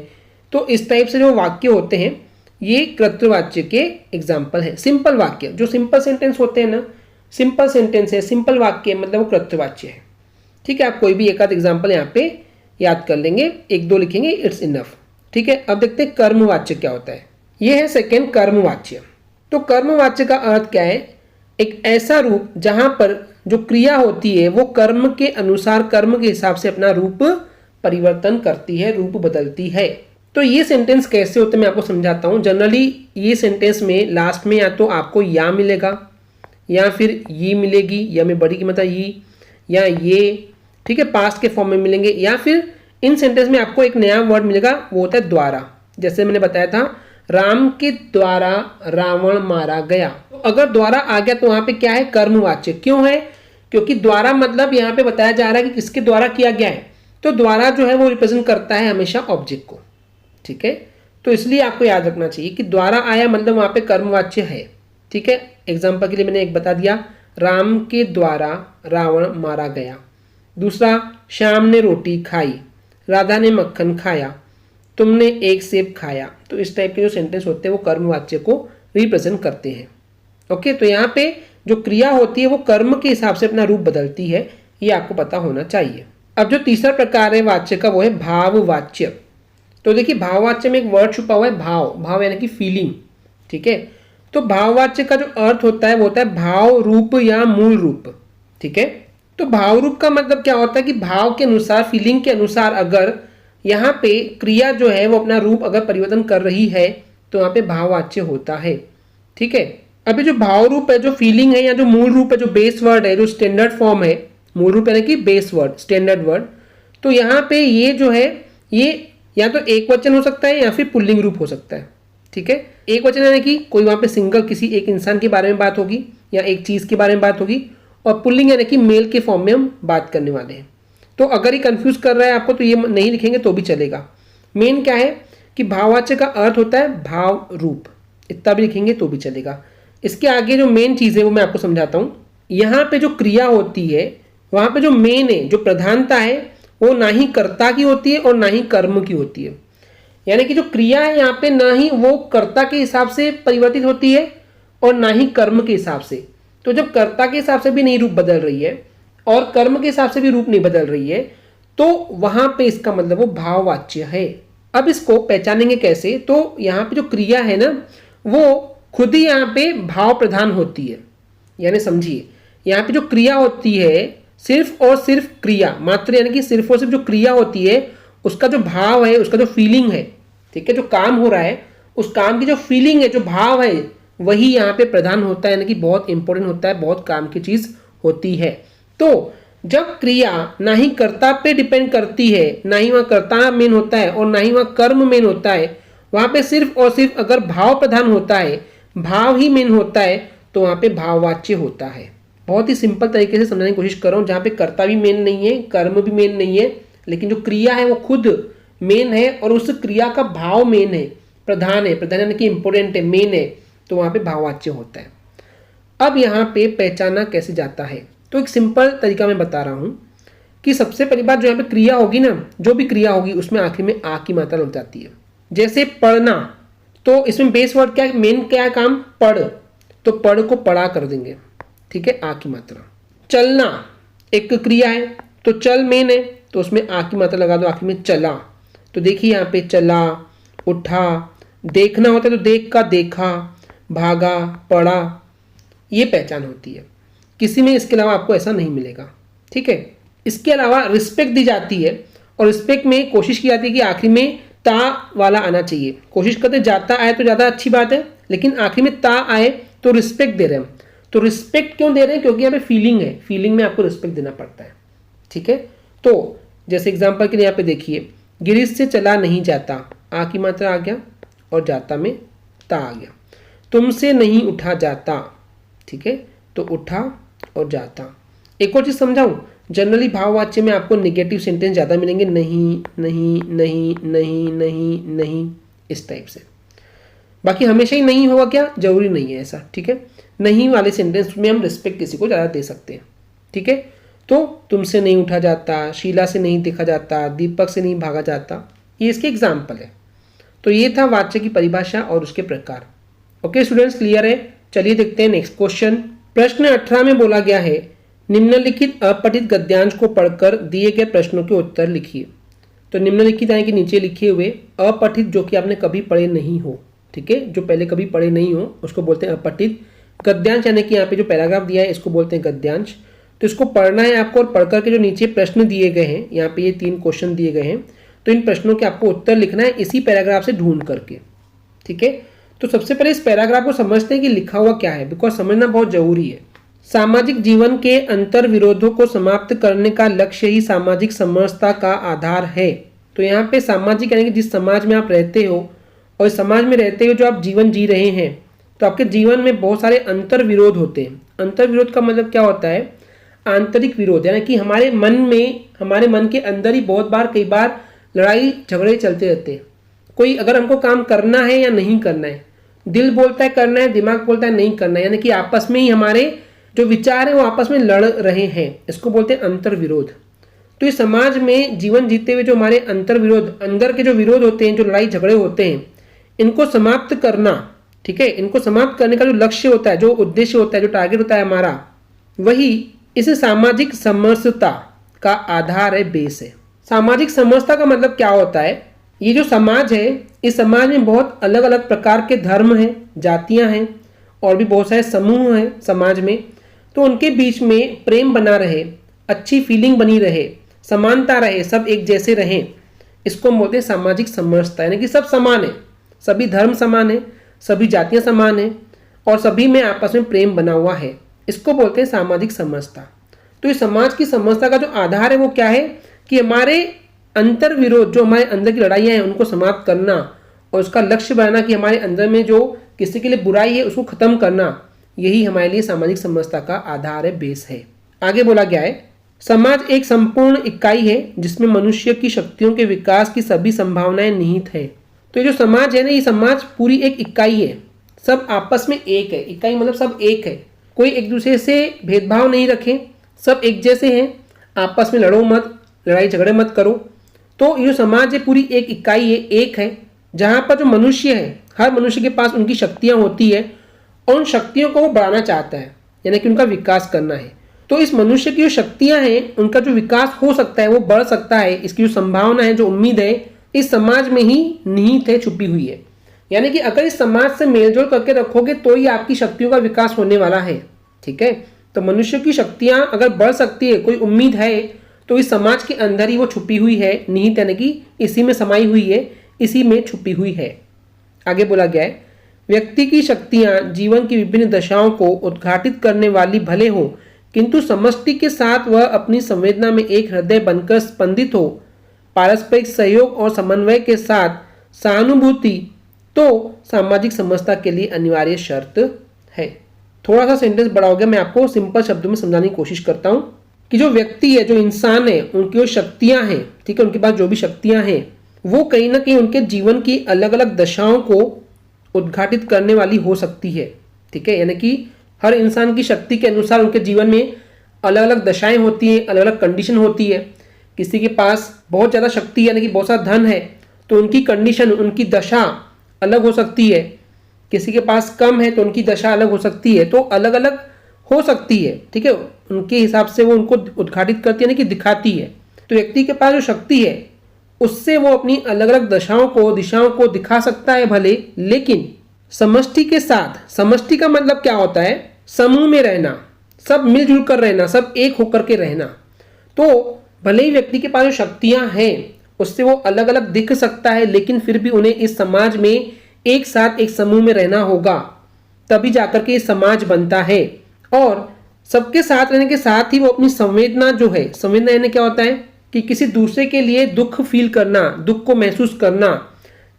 तो इस टाइप से जो वाक्य होते हैं ये कर्तृवाच्य के एग्जाम्पल हैं। सिंपल वाक्य, जो सिंपल सेंटेंस होते हैं ना, सिंपल सेंटेंस है, सिंपल वाक्य मतलब वो कर्तृवाच्य है। ठीक है, आप कोई भी एक आध एग्जाम्पल यहाँ पे याद कर लेंगे, 1-2 लिखेंगे, इट्स इनफ। ठीक है, अब देखते हैं कर्मवाच्य क्या होता है। ये है सेकेंड कर्मवाच्य। तो कर्मवाच्य का अर्थ क्या है, एक ऐसा रूप जहां पर जो क्रिया होती है वो कर्म के अनुसार, कर्म के हिसाब से अपना रूप परिवर्तन करती है, रूप बदलती है। तो ये सेंटेंस कैसे होते हैं मैं आपको समझाता हूं। जनरली ये सेंटेंस में लास्ट में या तो आपको या मिलेगा या फिर ये मिलेगी, या में बड़ी की मतलब ये या ये। ठीक है, पास्ट के फॉर्म में मिलेंगे, या फिर इन सेंटेंस में आपको एक नया वर्ड मिलेगा, वो होता है द्वारा। जैसे मैंने बताया था, राम के द्वारा रावण मारा गया। तो अगर द्वारा आ गया तो वहां पे क्या है, कर्मवाच्य। क्यों है, क्योंकि द्वारा मतलब यहाँ पे बताया जा रहा है कि किसके द्वारा किया गया है। तो द्वारा जो है वो रिप्रेजेंट करता है हमेशा ऑब्जेक्ट को। ठीक है, तो इसलिए आपको याद रखना चाहिए कि द्वारा आया मतलब वहां पे कर्मवाच्य है। ठीक है, एग्जाम्पल के लिए मैंने एक बता दिया, राम के द्वारा रावण मारा गया। दूसरा, श्याम ने रोटी खाई, राधा ने मक्खन खाया, तुमने एक सेब खाया। तो इस टाइप के जो सेंटेंस होते हैं वो कर्मवाच्य को रिप्रेजेंट करते हैं। ओके, तो यहाँ पे जो क्रिया होती है वो कर्म के हिसाब से अपना रूप बदलती है, ये आपको पता होना चाहिए। अब जो तीसरा प्रकार है वाच्य का वो है भाववाच्य। तो देखिए भाववाच्य में एक वर्ड छुपा हुआ है, भाव। भाव यानी कि फीलिंग। ठीक है, तो भाववाच्य का जो अर्थ होता है वो होता है भाव रूप या मूल रूप। ठीक है, तो भाव रूप का मतलब क्या होता है कि भाव के अनुसार, फीलिंग के अनुसार अगर यहाँ पे क्रिया जो है वो अपना रूप अगर परिवर्तन कर रही है तो यहाँ पे भाववाच्य होता है। ठीक है, अभी जो भाव रूप है, जो फीलिंग है, या जो मूल रूप है, जो बेस वर्ड है, जो स्टैंडर्ड फॉर्म है, मूल रूप यानी कि बेस वर्ड, स्टैंडर्ड वर्ड, तो यहाँ पे ये जो है ये या तो एक वचन हो सकता है या फिर पुल्लिंग रूप हो सकता है। ठीक है, एक वचन यानी कि कोई वहां पे सिंगल किसी एक इंसान के बारे में बात होगी या एक चीज के बारे में बात होगी, और पुल्लिंग यानी कि मेल के फॉर्म में हम बात करने वाले हैं। तो अगर ये कंफ्यूज कर रहा है आपको तो ये नहीं लिखेंगे तो भी चलेगा। मेन क्या है कि भाववाच्य का अर्थ होता है भाव रूप, इतना भी लिखेंगे तो भी चलेगा। इसके आगे जो मेन चीज है वो मैं आपको समझाता हूँ। यहाँ पे जो क्रिया होती है वहां पे जो मेन है, जो प्रधानता है, वो ना ही कर्ता की होती है और ना ही कर्म की होती है। यानी कि जो क्रिया है यहाँ पे ना ही वो कर्ता के हिसाब से परिवर्तित होती है और ना ही कर्म के हिसाब से। तो जब कर्ता के हिसाब से भी नहीं रूप बदल रही है और कर्म के हिसाब से भी रूप नहीं बदल रही है, तो वहां पे इसका मतलब वो भाववाच्य है। अब इसको पहचानेंगे कैसे, तो यहाँ पे जो क्रिया है ना वो खुद ही यहाँ पे भाव प्रधान होती है। यानी समझिए, यहाँ पे जो क्रिया होती है सिर्फ और सिर्फ क्रिया मात्र, यानी कि सिर्फ और सिर्फ जो क्रिया होती है उसका जो भाव है, उसका जो फीलिंग है, ठीक है, जो काम हो रहा है उस काम की जो फीलिंग है, जो भाव है, वही यहाँ पे प्रधान होता है, यानी कि बहुत इंपॉर्टेंट होता है, बहुत काम की चीज होती है। तो जब क्रिया ना ही कर्ता पे डिपेंड करती है, ना ही वहाँ कर्ता मेन होता है और ना ही वहाँ कर्म मेन होता है, वहाँ पे सिर्फ और सिर्फ अगर भाव प्रधान होता है, भाव ही मेन होता है, तो वहाँ पे भाववाच्य होता है। बहुत ही सिंपल तरीके से समझाने की कोशिश कर रहा हूँ, जहाँ पे कर्ता भी मेन नहीं है, कर्म भी मेन नहीं है, लेकिन जो क्रिया है वो खुद मेन है और उस क्रिया का भाव मेन है, प्रधान है, प्रधान यानी कि इंपोर्टेंट है, मेन है, तो वहाँ पे भाववाच्य होता है। अब यहाँ पे पहचाना कैसे जाता है, तो एक सिंपल तरीका मैं बता रहा हूँ कि सबसे पहली बात, जो यहाँ पे क्रिया होगी ना, जो भी क्रिया होगी उसमें आखिर में आ की मात्रा लग जाती है। जैसे पढ़ना, तो इसमें बेस वर्ड क्या है, मेन क्या है काम, पढ़, तो पढ़ को पढ़ा कर देंगे, ठीक है, आ की मात्रा। चलना एक क्रिया है, तो चल मेन है, तो उसमें आ की मात्रा लगा दो, आखिर में चला। तो देखिए यहाँ पे चला, उठा, देखना होता है तो देख का देखा, भागा, पढ़ा, ये पहचान होती है। किसी में इसके अलावा आपको ऐसा नहीं मिलेगा, ठीक है। इसके अलावा रिस्पेक्ट दी जाती है और रिस्पेक्ट में कोशिश की जाती है कि आखिर में ता वाला आना चाहिए। कोशिश करते जाता आए तो ज़्यादा अच्छी बात है, लेकिन आखिर में ता आए तो रिस्पेक्ट दे रहे हैं हम। तो रिस्पेक्ट क्यों दे रहे हैं, क्योंकि यहाँ पे फीलिंग है, फीलिंग में आपको रिस्पेक्ट देना पड़ता है, ठीक है। तो जैसे एग्जाम्पल के लिए यहाँ पे देखिए, गिरीश से चला नहीं जाता, आ की मात्रा आ गया और जाता में ता आ गया। तुमसे नहीं उठा जाता, ठीक है, तो उठा और जाता। एक और चीज़ समझाऊं, जनरली भाववाच्य में आपको नेगेटिव सेंटेंस ज़्यादा मिलेंगे, नहीं नहीं नहीं नहीं नहीं नहीं, इस टाइप से। बाकी हमेशा ही नहीं होगा क्या, जरूरी नहीं है ऐसा, ठीक है। नहीं वाले सेंटेंस में हम रिस्पेक्ट किसी को ज़्यादा दे सकते हैं, ठीक है। तो तुमसे नहीं उठा जाता, शीला से नहीं देखा जाता, दीपक से नहीं भागा जाता, ये इसके एग्जाम्पल है। तो ये था वाच्य की परिभाषा और उसके प्रकार। ओके स्टूडेंट्स, क्लियर है। चलिए देखते हैं नेक्स्ट क्वेश्चन। प्रश्न 18 में बोला गया है, निम्नलिखित अपठित गद्यांश को पढ़कर दिए गए प्रश्नों के उत्तर लिखिए। तो निम्नलिखित यानी कि नीचे लिखे हुए अपठित, जो कि आपने कभी पढ़े नहीं हो, ठीक है, जो पहले कभी पढ़े नहीं हो उसको बोलते हैं अपठित। गद्यांश यानी कि यहाँ पे जो पैराग्राफ दिया है इसको बोलते हैं गद्यांश। तो इसको पढ़ना है आपको और पढ़ करके जो नीचे प्रश्न दिए गए हैं, यहाँ पे ये 3 क्वेश्चन दिए गए हैं, तो इन प्रश्नों के आपको उत्तर लिखना है इसी पैराग्राफ से ढूंढ करके, ठीक है। तो सबसे पहले इस पैराग्राफ को समझते हैं कि लिखा हुआ क्या है, बिकॉज समझना बहुत जरूरी है। सामाजिक जीवन के अंतर विरोधों को समाप्त करने का लक्ष्य ही सामाजिक समरसता का आधार है। तो यहाँ पे सामाजिक यानी कि जिस समाज में आप रहते हो और इस समाज में रहते हुए जो आप जीवन जी रहे हैं, तो आपके जीवन में बहुत सारे अंतर विरोध होते हैं। अंतर विरोध का मतलब क्या होता है, आंतरिक विरोध, यानी कि हमारे मन में, हमारे मन के अंदर ही बहुत बार, कई बार लड़ाई झगड़े चलते रहते हैं। कोई अगर हमको काम करना है या नहीं करना है, दिल बोलता है करना है, दिमाग बोलता है नहीं करना है, यानी कि आपस में ही हमारे जो विचार हैं वो आपस में लड़ रहे हैं, इसको बोलते हैं अंतर विरोध। तो इस समाज में जीवन जीते हुए जो हमारे अंतर विरोध, अंदर के जो विरोध होते हैं, जो लड़ाई झगड़े होते हैं, इनको समाप्त करना, ठीक है, इनको समाप्त करने का जो लक्ष्य होता है, जो उद्देश्य होता है, जो टारगेट होता है हमारा, वही इस सामाजिक समरसता का आधार है, बेस है। सामाजिक समरसता का मतलब क्या होता है, ये जो समाज है, इस समाज में बहुत अलग अलग प्रकार के धर्म हैं, जातियां हैं और भी बहुत सारे समूह हैं समाज में। तो उनके बीच में प्रेम बना रहे, अच्छी फीलिंग बनी रहे, समानता रहे, सब एक जैसे रहें, इसको हम बोलते हैं सामाजिक समरसता। यानी कि सब समान है, सभी धर्म समान है, सभी जातियां समान है और सभी में आपस में प्रेम बना हुआ है, इसको बोलते हैं सामाजिक समरसता। तो इस समाज की समरसता का जो आधार है वो क्या है कि हमारे अंतर विरोध, जो हमारे अंदर की लड़ाइयाँ हैं, उनको समाप्त करना और उसका लक्ष्य बनाना कि हमारे अंदर में जो किसी के लिए बुराई है उसको खत्म करना, यही हमारे लिए सामाजिक समरसता का आधार है, बेस है। आगे बोला गया है, समाज एक संपूर्ण इकाई है जिसमें मनुष्य की शक्तियों के विकास की सभी संभावनाएं निहित है। तो ये जो समाज है ना, ये समाज पूरी एक इकाई है, सब आपस में एक है। इकाई मतलब सब एक है, कोई एक दूसरे से भेदभाव नहीं रखे, सब एक जैसे हैं, आपस में लड़ो मत, लड़ाई झगड़े मत करो। तो ये समाज है पूरी एक इकाई है, एक है, जहाँ पर जो मनुष्य है, हर मनुष्य के पास उनकी शक्तियाँ होती है और उन शक्तियों को वो बढ़ाना चाहता है, यानी कि उनका विकास करना है। तो इस मनुष्य की जो शक्तियाँ हैं, उनका जो विकास हो सकता है, वो बढ़ सकता है, इसकी जो संभावना है, जो उम्मीद है, इस समाज में ही निहित है, छुपी हुई है। यानी कि अगर इस समाज से मेलजोल करके रखोगे तो ही आपकी शक्तियों का विकास होने वाला है, ठीक है। तो मनुष्य की शक्तियाँ अगर बढ़ सकती है, कोई उम्मीद है, तो इस समाज के अंदर ही वो छुपी हुई है, निहित, यानी कि इसी में समाई हुई है, इसी में छुपी हुई है। आगे बोला गया है, व्यक्ति की शक्तियाँ जीवन की विभिन्न दशाओं को उद्घाटित करने वाली भले हो, किंतु समष्टि के साथ वह अपनी संवेदना में एक हृदय बनकर स्पंदित हो, पारस्परिक सहयोग और समन्वय के साथ सहानुभूति तो सामाजिक समरसता के लिए अनिवार्य शर्त है। थोड़ा सा सेंटेंस बड़ा हो गया, मैं आपको सिंपल शब्दों में समझाने की कोशिश करता हूं कि जो व्यक्ति है, जो इंसान है, उनकी जो शक्तियां हैं, ठीक है, उनके पास जो भी शक्तियां हैं वो कहीं ना कहीं उनके जीवन की अलग अलग दशाओं को उद्घाटित करने वाली हो सकती है। ठीक है, यानी कि हर इंसान की शक्ति के अनुसार उनके जीवन में अलग अलग दशाएं होती हैं, अलग अलग कंडीशन होती है। किसी के पास बहुत ज़्यादा शक्ति यानी कि बहुत सारा धन है तो उनकी कंडीशन, उनकी दशा अलग हो सकती है। किसी के पास कम है तो उनकी दशा अलग हो सकती है, तो अलग अलग हो सकती है। ठीक है, उनके हिसाब से वो उनको उद्घाटित करती है, यानी कि दिखाती है। तो व्यक्ति के पास जो शक्ति है उससे वो अपनी अलग अलग दशाओं को, दिशाओं को दिखा सकता है भले, लेकिन समष्टि के साथ, समष्टि का मतलब क्या होता है? समूह में रहना, सब मिलजुल कर रहना, सब एक होकर के रहना। तो भले ही व्यक्ति के पास जो शक्तियां हैं उससे वो अलग अलग दिख सकता है, लेकिन फिर भी उन्हें इस समाज में एक साथ, एक समूह में रहना होगा, तभी जाकर के ये समाज बनता है। और सबके साथ रहने के साथ ही वो अपनी संवेदना जो है, संवेदना यानी क्या होता है कि किसी दूसरे के लिए दुख फील करना, दुख को महसूस करना।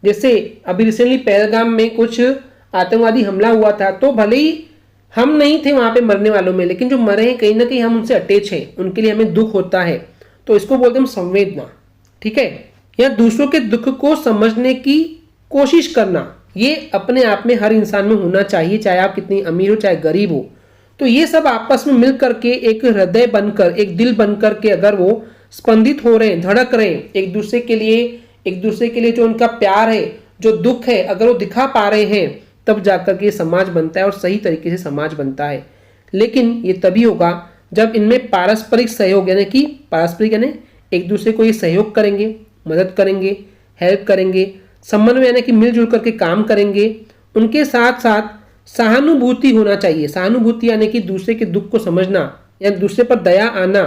जैसे अभी रिसेंटली पहलगाम में कुछ आतंकवादी हमला हुआ था, तो भले ही हम नहीं थे वहां पे मरने वालों में, लेकिन जो मरे हैं कहीं ना कहीं हम उनसे अटैच हैं, उनके लिए हमें दुख होता है, तो इसको बोलते हैं संवेदना। ठीक है, या दूसरों के दुख को समझने की कोशिश करना, ये अपने आप में हर इंसान में होना चाहिए, चाहे आप कितनी अमीर हो चाहे गरीब हो। तो ये सब आपस में मिल करके एक हृदय बनकर, एक दिल बनकर के अगर वो स्पंदित हो रहे हैं, धड़क रहे हैं एक दूसरे के लिए, एक दूसरे के लिए जो उनका प्यार है, जो दुख है, अगर वो दिखा पा रहे हैं, तब जाकर के समाज बनता है और सही तरीके से समाज बनता है। लेकिन ये तभी होगा जब इनमें पारस्परिक सहयोग, यानी कि पारस्परिक यानी एक दूसरे को ये सहयोग करेंगे, मदद करेंगे, हेल्प करेंगे, समन्वय यानी कि मिलजुल करके काम करेंगे। उनके साथ साथ सहानुभूति होना चाहिए। सहानुभूति यानी कि दूसरे के दुख को समझना या दूसरे पर दया आना।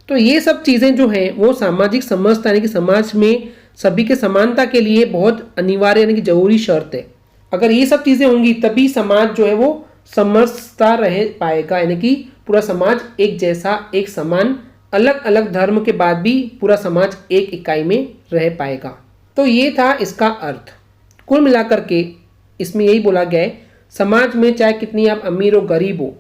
तो ये सब चीज़ें जो हैं वो सामाजिक समरसता यानी कि समाज में सभी के समानता के लिए बहुत अनिवार्य यानी कि जरूरी शर्त है। अगर ये सब चीज़ें होंगी तभी समाज जो है वो समरसता रह पाएगा, यानी कि पूरा समाज एक जैसा, एक समान, अलग अलग धर्म के बाद भी पूरा समाज एक इकाई में रह पाएगा। तो ये था इसका अर्थ। कुल मिलाकर के इसमें यही बोला गया है, समाज में चाहे कितनी आप अमीर हो गरीब हो,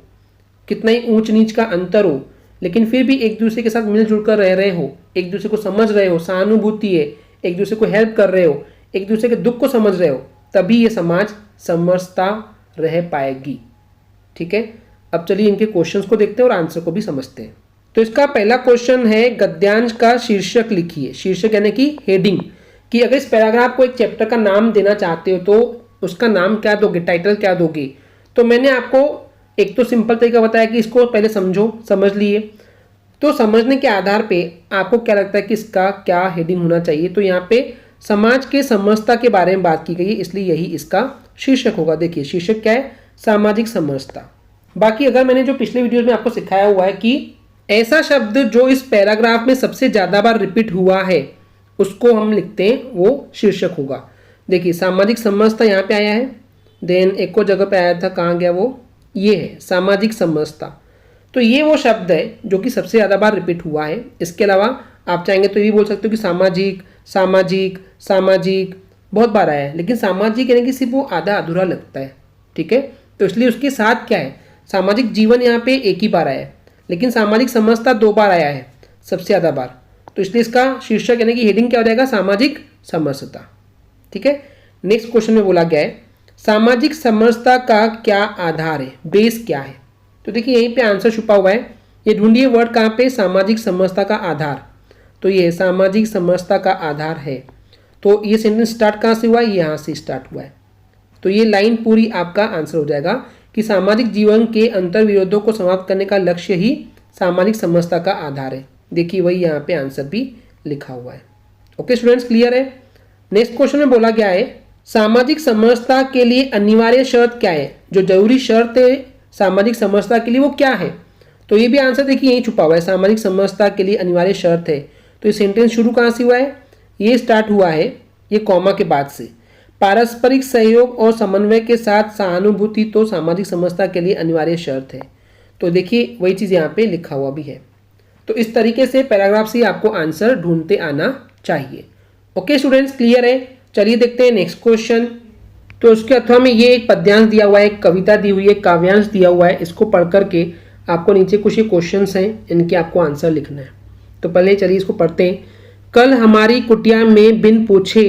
कितना ही ऊंच नीच का अंतर हो, लेकिन फिर भी एक दूसरे के साथ मिलजुल कर रह रहे हो, एक दूसरे को समझ रहे हो, सहानुभूति है, एक दूसरे को हेल्प कर रहे हो, एक दूसरे के दुख को समझ रहे हो, तभी ये समाज समरसता रह पाएगी। ठीक है, अब चलिए इनके क्वेश्चंस को देखते हैं और आंसर को भी समझते हैं। तो इसका पहला क्वेश्चन है, गद्यांश का शीर्षक लिखिए। शीर्षक यानी कि हेडिंग, कि अगर इस पैराग्राफ को एक चैप्टर का नाम देना चाहते हो तो उसका नाम क्या दोगे, टाइटल क्या दोगे। तो मैंने आपको एक तो सिंपल तरीका बताया कि इसको पहले समझो, समझ लिए, तो समझने के आधार पे आपको क्या लगता है कि इसका क्या हेडिंग होना चाहिए। तो यहाँ पे समाज के समरसता के बारे में बात की गई है, इसलिए यही इसका शीर्षक होगा। देखिए शीर्षक क्या है, सामाजिक समरसता। बाकी अगर मैंने जो पिछले वीडियो में आपको सिखाया हुआ है कि ऐसा शब्द जो इस पैराग्राफ में सबसे ज़्यादा बार रिपीट हुआ है उसको हम लिखते हैं, वो शीर्षक होगा। देखिए सामाजिक समरसता यहाँ पे आया है, देन एक और जगह पे आया था, कहाँ गया वो, ये है सामाजिक समरसता। तो ये वो शब्द है जो कि सबसे ज़्यादा बार रिपीट हुआ है। इसके अलावा आप चाहेंगे तो ये भी बोल सकते हो कि सामाजिक, सामाजिक, सामाजिक बहुत बार आया है, लेकिन सामाजिक यानी कि सिर्फ वो आधा अधूरा लगता है। ठीक है, तो इसलिए उसके साथ क्या है, सामाजिक जीवन यहाँ पे एक ही बार आया है, लेकिन सामाजिक समरसता 2 बार आया है सबसे ज़्यादा बार। तो इसलिए इसका शीर्षक यानी कि हेडिंग क्या हो जाएगा, सामाजिक समरसता। ठीक है, नेक्स्ट क्वेश्चन में बोला गया है, सामाजिक समरसता का क्या आधार है, बेस क्या है। तो देखिए यहीं पे आंसर छुपा हुआ है, ये ढूंढिए वर्ड कहाँ पे, सामाजिक समरसता का आधार। तो ये सामाजिक समरसता का आधार है। तो ये सेंटेंस स्टार्ट कहाँ से हुआ, यहाँ से स्टार्ट हुआ है। तो ये लाइन पूरी आपका आंसर हो जाएगा कि सामाजिक जीवन के अंतर विरोधों को समाप्त करने का लक्ष्य ही सामाजिक समरसता का आधार है। देखिए वही यहाँ पे आंसर भी लिखा हुआ है। ओके स्टूडेंट्स, क्लियर है। नेक्स्ट क्वेश्चन में बोला गया है, सामाजिक समरसता के लिए अनिवार्य शर्त क्या है, जो जरूरी शर्त है सामाजिक समरसता के लिए वो क्या है। तो ये भी आंसर देखिए यही छुपा हुआ है, सामाजिक समरसता के लिए अनिवार्य शर्त है। तो ये सेंटेंस शुरू कहाँ से हुआ है, ये स्टार्ट हुआ है ये कॉमा के बाद से, पारस्परिक सहयोग और समन्वय के साथ सहानुभूति तो सामाजिक समरसता के लिए अनिवार्य शर्त है। तो देखिए वही चीज़ यहाँ पे लिखा हुआ भी है। तो इस तरीके से पैराग्राफ से आपको आंसर ढूंढते आना चाहिए। ओके स्टूडेंट्स, क्लियर है? चलिए देखते हैं नेक्स्ट क्वेश्चन। तो उसके अथवा में ये एक पद्यांश दिया हुआ है, एक कविता दी हुई है, एक काव्यांश दिया हुआ है। इसको पढ़ करके आपको नीचे कुछ ये क्वेश्चंस हैं, इनके आपको आंसर लिखना है। तो पहले चलिए इसको पढ़ते हैं। कल हमारी कुटिया में बिन पूछे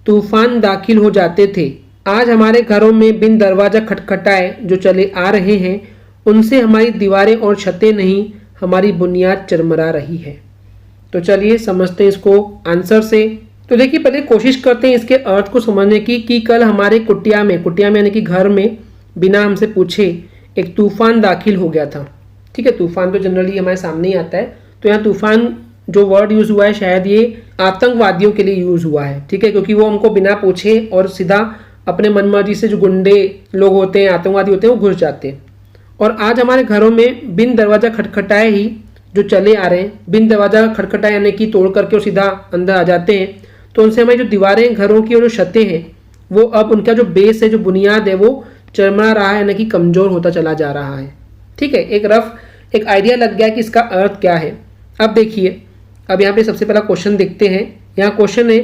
तूफान दाखिल हो जाते थे, आज हमारे घरों में बिन दरवाजा खटखटाए जो चले आ रहे हैं, उनसे हमारी दीवारें और छतें नहीं, हमारी बुनियाद चरमरा रही है। तो चलिए समझते हैं इसको आंसर से। तो देखिए पहले कोशिश करते हैं इसके अर्थ को समझने की कि कल हमारे कुटिया में यानी कि घर में बिना हमसे पूछे एक तूफान दाखिल हो गया था। ठीक है, तूफान तो जनरली हमारे सामने ही आता है, तो यहाँ तूफान जो वर्ड यूज हुआ है शायद ये आतंकवादियों के लिए यूज हुआ है। ठीक है, क्योंकि वो हमको बिना पूछे और सीधा अपने मनमर्जी से जो गुंडे लोग होते हैं, आतंकवादी होते हैं, वो घुस जाते हैं। और आज हमारे घरों में बिन दरवाजा खटखटाए ही जो चले आ रहे हैं, बिन दरवाजा खटखटाए यानी कि तोड़ करके और सीधा अंदर आ जाते हैं, तो उनसे हमारी जो दीवारें घरों की और जो छतें हैं वो अब उनका जो बेस है, जो बुनियाद है, वो चरमरा रहा है, यानी कि कमजोर होता चला जा रहा है। ठीक है, एक आइडिया लग गया कि इसका अर्थ क्या है। अब देखिए, अब यहाँ पे सबसे पहला क्वेश्चन देखते हैं। यहाँ क्वेश्चन है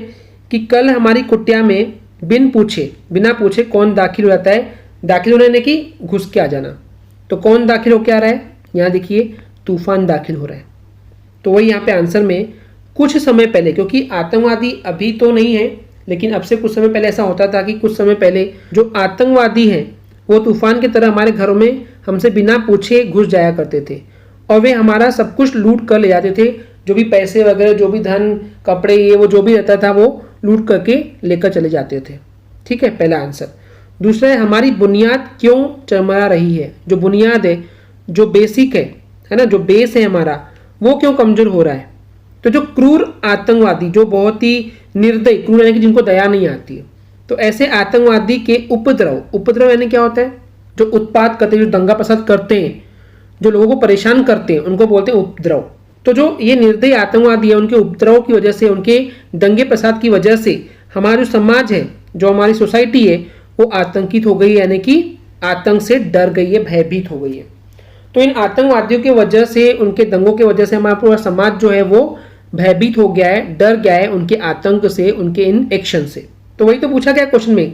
कि कल हमारी कुटिया में बिना पूछे कौन दाखिल हो जाता है। दाखिल होने यानी कि घुस के आ जाना। तो कौन दाखिल होके आ रहा है? यहाँ देखिए तूफान दाखिल हो रहा है। तो वही यहाँ पे आंसर में कुछ समय पहले, क्योंकि आतंकवादी अभी तो नहीं है, लेकिन अब से कुछ समय पहले ऐसा होता था कि कुछ समय पहले जो आतंकवादी हैं वो तूफान की तरह हमारे घरों में हमसे बिना पूछे घुस जाया करते थे और वे हमारा सब कुछ लूट कर ले जाते थे। जो भी पैसे वगैरह, जो भी धन, कपड़े, ये वो जो भी रहता था वो लूट करके लेकर चले जाते थे। ठीक है, पहला आंसर। दूसरा है हमारी बुनियाद क्यों चरमरा रही है। जो बुनियाद है, जो बेसिक है ना, जो बेस है हमारा, वो क्यों कमजोर हो रहा है। तो जो क्रूर आतंकवादी, जो बहुत ही निर्दयी, क्रूर यानी कि जिनको दया नहीं आती है, तो ऐसे आतंकवादी के उपद्रव यानी क्या होता है? जो उत्पात करते हैं, जो दंगा फसाद करते हैं, जो लोगों को परेशान करते हैं, उनको बोलते हैं उपद्रव। तो जो ये निर्दयी आतंकवादी है, उनके उपद्रव की वजह से, उनके दंगे फसाद की वजह से हमारा जो समाज है, जो हमारी सोसाइटी है, वो आतंकित हो गई है, यानी कि आतंक से डर गई है, भयभीत हो गई है। तो इन आतंकवादियों की वजह से, उनके दंगों की वजह से हमारा पूरा समाज जो है वो भयभीत हो गया है, डर गया है उनके आतंक से, उनके इन एक्शन से। तो वही तो पूछा गया क्वेश्चन में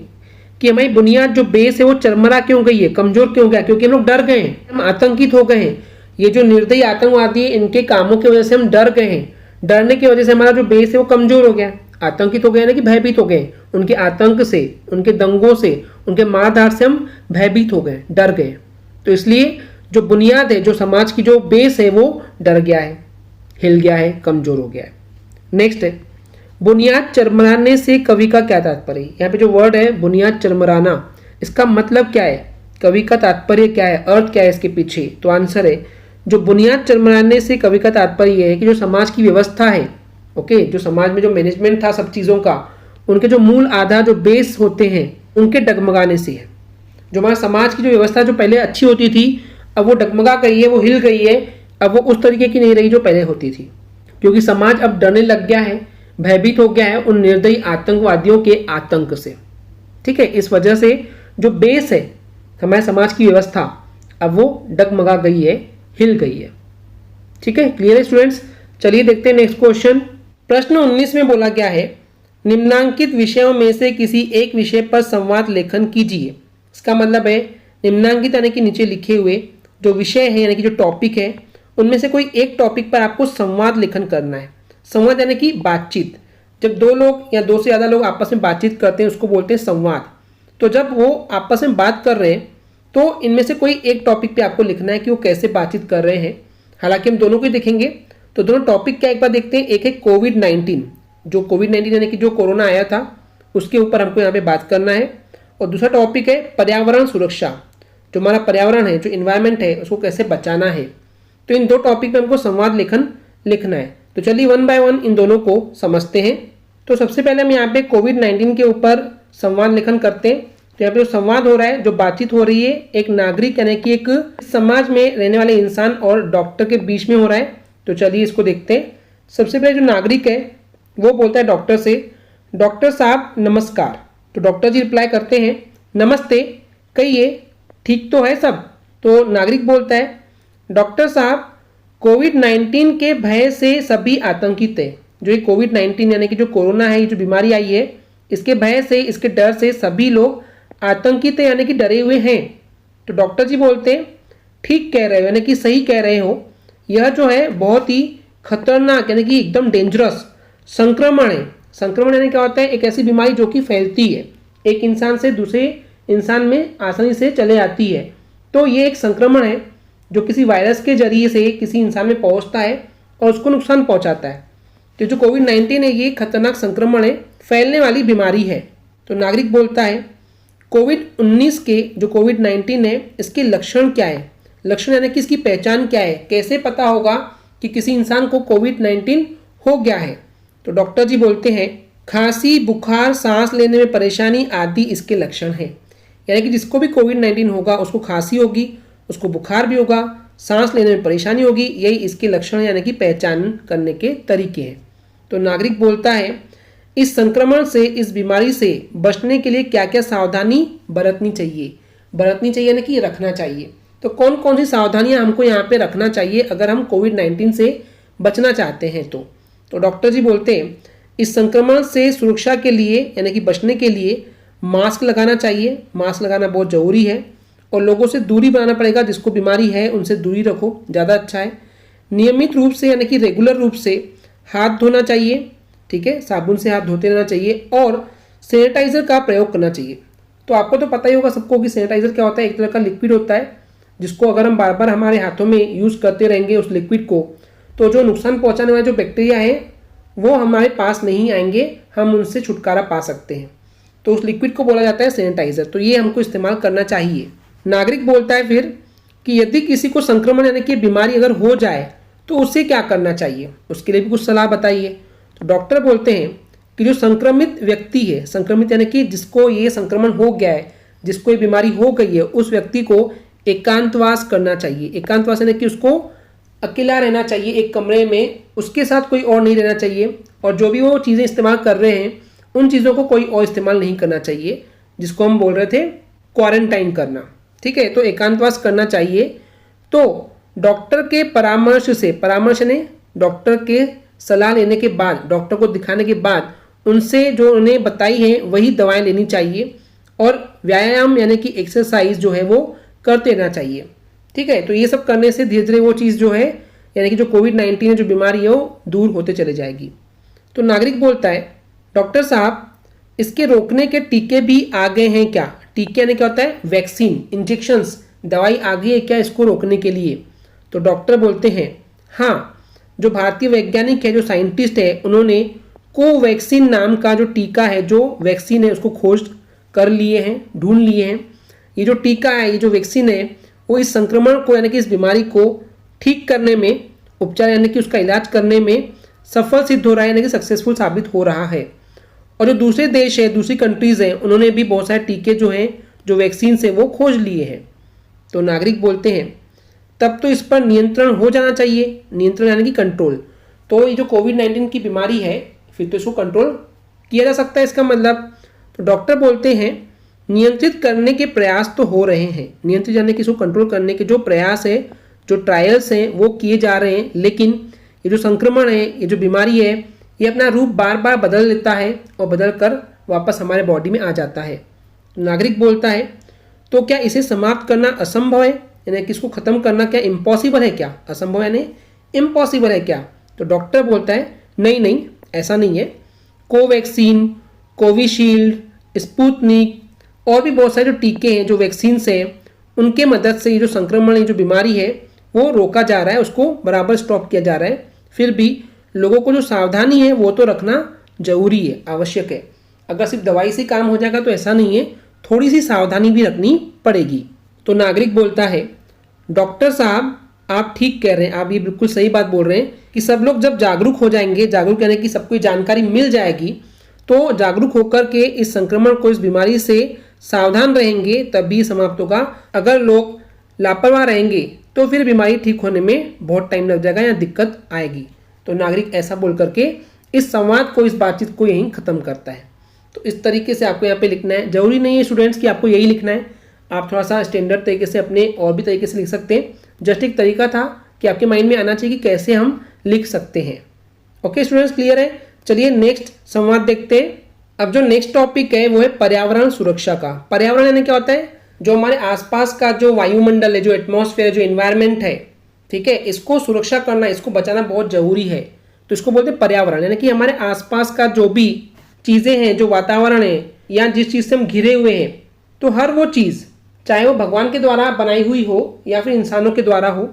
कि हमारी बुनियाद जो बेस है वो चरमरा क्यों गई है, कमजोर क्यों गया? क्योंकि हम लोग डर गए हैं, हम आतंकित हो गए हैं। ये जो निर्दयी आतंकवादी है, इनके कामों की वजह से हम डर गए हैं। डरने की वजह से हमारा जो बेस है वो कमजोर हो गया, आतंकित हो गया, ना कि भयभीत हो गए। उनके आतंक से, उनके दंगों से, उनके मारधाड़ से हम भयभीत हो गए, डर गए। तो इसलिए जो बुनियाद है, जो समाज की जो बेस है, वो डर गया है, हिल गया है, कमजोर हो गया है। नेक्स्ट है बुनियाद चरमराने से कवि का क्या तात्पर्य। यहाँ पे जो वर्ड है बुनियाद चरमराना, इसका मतलब क्या है, कवि का तात्पर्य क्या है, अर्थ क्या है इसके पीछे। तो आंसर है जो बुनियाद चरमराने से कवि का तात्पर्य यह है कि जो समाज की व्यवस्था है, ओके, जो समाज में जो मैनेजमेंट था सब चीज़ों का, उनके जो मूल आधार, जो बेस होते हैं, उनके डगमगाने से है। जो हमारे समाज की जो व्यवस्था जो पहले अच्छी होती थी, अब वो डगमगा गई है, वो हिल गई है, अब वो उस तरीके की नहीं रही जो पहले होती थी, क्योंकि समाज अब डरने लग गया है, भयभीत हो गया है उन निर्दयी आतंकवादियों के आतंक से। ठीक है, इस वजह से जो बेस है हमारे समाज की व्यवस्था, अब वो डगमगा गई है, हिल गई है। ठीक है, क्लियर है स्टूडेंट्स? चलिए देखते हैं नेक्स्ट क्वेश्चन। प्रश्न 19 में बोला गया है निम्नांकित विषयों में से किसी एक विषय पर संवाद लेखन कीजिए। इसका मतलब है निम्नांकित यानी कि नीचे लिखे हुए जो विषय है, यानी कि जो टॉपिक है, उनमें से कोई एक टॉपिक पर आपको संवाद लेखन करना है। संवाद यानी कि बातचीत। जब दो लोग या दो से ज़्यादा लोग आपस में बातचीत करते हैं उसको बोलते हैं संवाद। तो जब वो आपस में बात कर रहे हैं तो इनमें से कोई एक टॉपिक पे आपको लिखना है कि वो कैसे बातचीत कर रहे हैं। हालांकि हम दोनों को ही देखेंगे, तो दोनों टॉपिक क्या एक बार देखते हैं। एक है कोविड-19, जो कोविड-19 यानी कि जो कोरोना आया था उसके ऊपर हमको यहाँ पे बात करना है। और दूसरा टॉपिक है पर्यावरण सुरक्षा, जो हमारा पर्यावरण है, जो इन्वायरमेंट है, उसको कैसे बचाना है। तो इन दो टॉपिक पे हमको संवाद लेखन लिखना है। तो चलिए वन बाय वन इन दोनों को समझते हैं। तो सबसे पहले हम यहाँ पे कोविड-19 के ऊपर संवाद लेखन करते हैं। तो यहाँ पे जो संवाद हो रहा है, जो बातचीत हो रही है, एक नागरिक यानी कि एक समाज में रहने वाले इंसान और डॉक्टर के बीच में हो रहा है। तो चलिए इसको देखते हैं। सबसे पहले जो नागरिक है वो बोलता है डॉक्टर से, डॉक्टर साहब नमस्कार। तो डॉक्टर जी रिप्लाई करते हैं नमस्ते, कहिए ठीक तो है सब। तो नागरिक बोलता है डॉक्टर साहब, कोविड-19 के भय से सभी आतंकित है। जो ये कोविड-19 यानी कि जो कोरोना है, ये जो बीमारी आई है, इसके भय से, इसके डर से सभी लोग आतंकित है यानी कि डरे हुए हैं। तो डॉक्टर जी बोलते हैं ठीक कह रहे हो यानी कि सही कह रहे हो। यह जो है बहुत ही खतरनाक यानी कि एकदम डेंजरस संक्रमण है। संक्रमण यानी क्या होता है? एक ऐसी बीमारी जो कि फैलती है, एक इंसान से दूसरे इंसान में आसानी से चले आती है। तो ये एक संक्रमण है जो किसी वायरस के जरिए से किसी इंसान में पहुंचता है और उसको नुकसान पहुंचाता है। तो जो कोविड-19 है, ये खतरनाक संक्रमण है, फैलने वाली बीमारी है। तो नागरिक बोलता है कोविड-19 के जो कोविड-19 है, इसके लक्षण क्या है? लक्षण यानी कि इसकी पहचान क्या है? कैसे पता होगा कि किसी इंसान को कोविड-19 हो गया है? तो डॉक्टर जी बोलते हैं खांसी, बुखार, सांस लेने में परेशानी आदि इसके लक्षण हैं। यानी कि जिसको भी कोविड-19 होगा उसको खांसी होगी, उसको बुखार भी होगा, सांस लेने में परेशानी होगी। यही इसके लक्षण यानी कि पहचान करने के तरीके हैं। तो नागरिक बोलता है इस संक्रमण से, इस बीमारी से बचने के लिए क्या क्या सावधानी बरतनी चाहिए? बरतनी चाहिए यानी कि रखना चाहिए। तो कौन कौन सी सावधानियां हमको यहाँ पे रखना चाहिए अगर हम कोविड-19 से बचना चाहते हैं? तो डॉक्टर जी बोलते हैं इस संक्रमण से सुरक्षा के लिए यानी कि बचने के लिए मास्क लगाना चाहिए। मास्क लगाना बहुत ज़रूरी है और लोगों से दूरी बनाना पड़ेगा। जिसको बीमारी है उनसे दूरी रखो, ज़्यादा अच्छा है। नियमित रूप से यानी कि रेगुलर रूप से हाथ धोना चाहिए, ठीक है, साबुन से हाथ धोते रहना चाहिए और सैनिटाइज़र का प्रयोग करना चाहिए। तो आपको तो पता ही होगा सबको कि सैनिटाइज़र क्या होता है। एक तरह का लिक्विड होता है जिसको अगर हम बार बार हमारे हाथों में यूज़ करते रहेंगे उस लिक्विड को, तो जो नुकसान पहुंचाने वाले जो बैक्टीरिया हैं वो हमारे पास नहीं आएंगे, हम उनसे छुटकारा पा सकते हैं। तो उस लिक्विड को बोला जाता है सैनिटाइज़र। तो ये हमको इस्तेमाल करना चाहिए। नागरिक बोलता है फिर कि यदि किसी को संक्रमण यानी कि बीमारी अगर हो जाए तो उसे क्या करना चाहिए? उसके लिए भी कुछ सलाह बताइए। तो डॉक्टर बोलते हैं कि जो संक्रमित व्यक्ति है, संक्रमित यानी कि जिसको ये संक्रमण हो गया है, जिसको ये बीमारी हो गई है, उस व्यक्ति को एकांतवास करना चाहिए। एकांतवास यानी कि उसको अकेला रहना चाहिए एक कमरे में, उसके साथ कोई और नहीं रहना चाहिए और जो भी वो चीज़ें इस्तेमाल कर रहे हैं उन चीज़ों को कोई और इस्तेमाल नहीं करना चाहिए, जिसको हम बोल रहे थे क्वारंटाइन करना, ठीक है। तो एकांतवास करना चाहिए। तो डॉक्टर के परामर्श से, परामर्श ने डॉक्टर के सलाह लेने के बाद, डॉक्टर को दिखाने के बाद उनसे जो उन्हें बताई है वही दवाएं लेनी चाहिए और व्यायाम यानी कि एक्सरसाइज जो है वो करते रहना चाहिए, ठीक है। तो ये सब करने से धीरे धीरे वो चीज़ जो है यानी कि जो कोविड-19 जो बीमारी है वो दूर होते चले जाएगी। तो नागरिक बोलता है डॉक्टर साहब इसके रोकने के टीके भी आ गए हैं क्या? टीके यानी क्या होता है? वैक्सीन, इंजेक्शंस, दवाई आ गई है क्या इसको रोकने के लिए? तो डॉक्टर बोलते हैं हाँ, जो भारतीय वैज्ञानिक है, जो साइंटिस्ट है, उन्होंने कोवैक्सीन नाम का जो टीका है, जो वैक्सीन है, उसको खोज कर लिए हैं, ढूंढ लिए हैं। ये जो टीका है, ये जो वैक्सीन है, वो इस संक्रमण को यानी कि इस बीमारी को ठीक करने में, उपचार यानी कि उसका इलाज करने में सफल सिद्ध हो रहा है, यानी कि सक्सेसफुल साबित हो रहा है। और जो दूसरे देश है, दूसरी कंट्रीज़ हैं, उन्होंने भी बहुत सारे टीके जो हैं, जो वैक्सीन से वो खोज लिए हैं। तो नागरिक बोलते हैं तब तो इस पर नियंत्रण हो जाना चाहिए। नियंत्रण यानी कि कंट्रोल। तो ये जो कोविड-19 की बीमारी है, फिर तो इसको कंट्रोल किया जा सकता है, इसका मतलब। तो डॉक्टर बोलते हैं नियंत्रित करने के प्रयास तो हो रहे हैं। नियंत्रित यानी कि इसको कंट्रोल करने के जो प्रयास है, जो ट्रायल्स हैं, वो किए जा रहे हैं। लेकिन ये जो संक्रमण है, ये जो बीमारी है, ये अपना रूप बार बार बदल लेता है और बदल कर वापस हमारे बॉडी में आ जाता है। नागरिक बोलता है तो क्या इसे समाप्त करना असंभव है? यानी कि इसको ख़त्म करना क्या इम्पॉसिबल है क्या? असंभव यानी इम्पॉसिबल है क्या? तो डॉक्टर बोलता है नहीं नहीं, ऐसा नहीं है। कोवैक्सीन, कोविशील्ड, स्पुतनिक और भी बहुत सारे जो टीके हैं, जो वैक्सीन हैं, उनके मदद से ये जो संक्रमण, ये जो बीमारी है, वो रोका जा रहा है, उसको बराबर स्टॉप किया जा रहा है। फिर भी लोगों को जो सावधानी है वो तो रखना जरूरी है, आवश्यक है। अगर सिर्फ दवाई से काम हो जाएगा तो ऐसा नहीं है, थोड़ी सी सावधानी भी रखनी पड़ेगी। तो नागरिक बोलता है डॉक्टर साहब आप ठीक कह रहे हैं, आप ये बिल्कुल सही बात बोल रहे हैं कि सब लोग जब जागरूक हो जाएंगे, जागरूक यानी कि सबको जानकारी मिल जाएगी, तो जागरूक होकर के इस संक्रमण को, इस बीमारी से सावधान रहेंगे, तभी समाप्त होगा। अगर लोग लापरवाह रहेंगे तो फिर बीमारी ठीक होने में बहुत टाइम लग जाएगा या दिक्कत आएगी। तो नागरिक ऐसा बोल करके इस संवाद को, इस बातचीत को यहीं ख़त्म करता है। तो इस तरीके से आपको यहाँ पे लिखना है। जरूरी नहीं है स्टूडेंट्स कि आपको यही लिखना है, आप थोड़ा सा स्टैंडर्ड तरीके से अपने और भी तरीके से लिख सकते हैं। जस्ट एक तरीका था कि आपके माइंड में आना चाहिए कि कैसे हम लिख सकते हैं। ओके स्टूडेंट्स, क्लियर है? चलिए नेक्स्ट संवाद देखते हैं। अब जो नेक्स्ट टॉपिक है वो है पर्यावरण सुरक्षा का। पर्यावरण यानी क्या होता है? जो हमारे आसपास का जो वायुमंडल है, जो एटमॉस्फेयर, जो एनवायरनमेंट है, ठीक है, इसको सुरक्षा करना, इसको बचाना बहुत जरूरी है। तो इसको बोलते हैं पर्यावरण, यानी कि हमारे आसपास का जो भी चीज़ें हैं, जो वातावरण है या जिस चीज़ से हम घिरे हुए हैं, तो हर वो चीज़, चाहे वो भगवान के द्वारा बनाई हुई हो या फिर इंसानों के द्वारा हो,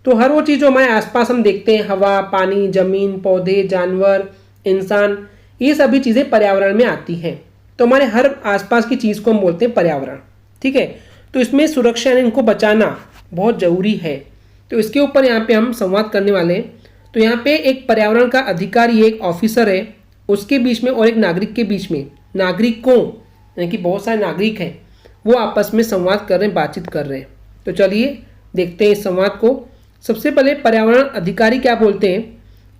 तो हर वो चीज़ जो हमारे आसपास हम देखते हैं, हवा, पानी, जमीन, पौधे, जानवर, इंसान, ये सभी चीज़ें पर्यावरण में आती हैं। तो हमारे हर आसपास की चीज़ को हम बोलते हैं पर्यावरण, ठीक है। तो इसमें सुरक्षा यानी इनको बचाना बहुत ज़रूरी है। तो इसके ऊपर यहाँ पे हम संवाद करने वाले हैं। तो यहाँ पे एक पर्यावरण का अधिकारी, एक ऑफिसर है, उसके बीच में और एक नागरिक के बीच में, नागरिकों यानी कि बहुत सारे नागरिक हैं, वो आपस में संवाद कर रहे हैं, बातचीत कर रहे हैं। तो चलिए देखते हैं इस संवाद को। सबसे पहले पर्यावरण अधिकारी क्या बोलते हैं?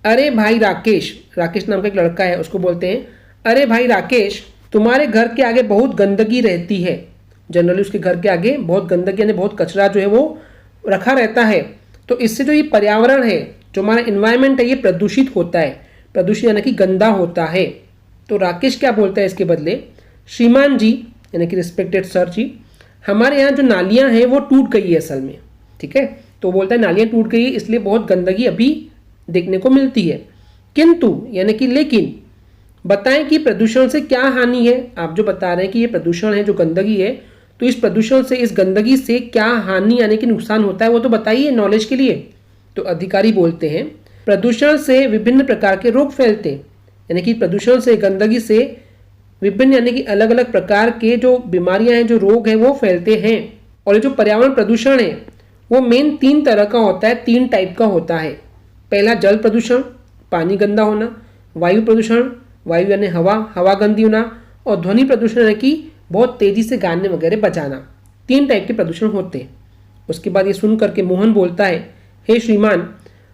अरे भाई राकेश, राकेश नाम का एक लड़का है, उसको बोलते हैं, अरे भाई राकेश, तुम्हारे घर के आगे बहुत गंदगी रहती है। जनरली उसके घर के आगे बहुत गंदगी यानी बहुत कचरा जो है वो रखा रहता है। तो इससे जो ये पर्यावरण है, जो हमारा इन्वायरमेंट है, ये प्रदूषित होता है। प्रदूषित यानी कि गंदा होता है। तो राकेश क्या बोलता है इसके बदले? श्रीमान जी यानी कि रिस्पेक्टेड सर जी, हमारे यहाँ जो नालियाँ हैं वो टूट गई है असल में, ठीक है। तो बोलता है नालियाँ टूट गई है, इसलिए बहुत गंदगी अभी देखने को मिलती है। किंतु यानी कि लेकिन बताएं कि प्रदूषण से क्या हानि है? आप जो बता रहे हैं कि ये प्रदूषण है, जो गंदगी है, तो इस प्रदूषण से, इस गंदगी से क्या हानि यानी कि नुकसान होता है, वो तो बताइए नॉलेज के लिए। तो अधिकारी बोलते हैं, प्रदूषण से विभिन्न प्रकार के रोग फैलते हैं, यानी कि प्रदूषण से, गंदगी से विभिन्न यानी कि अलग अलग प्रकार के जो बीमारियां हैं, जो रोग हैं, वो फैलते हैं। और ये जो पर्यावरण प्रदूषण है वो मेन 3 तरह का होता है, 3 टाइप का होता है। पहला जल प्रदूषण, पानी गंदा होना, वायु प्रदूषण, वायु यानी हवा, हवा गंदी होना, और ध्वनि प्रदूषण यानी कि बहुत तेजी से गाने वगैरह बजाना। 3 टाइप के प्रदूषण होते हैं। उसके बाद ये सुन करके मोहन बोलता है, हे श्रीमान,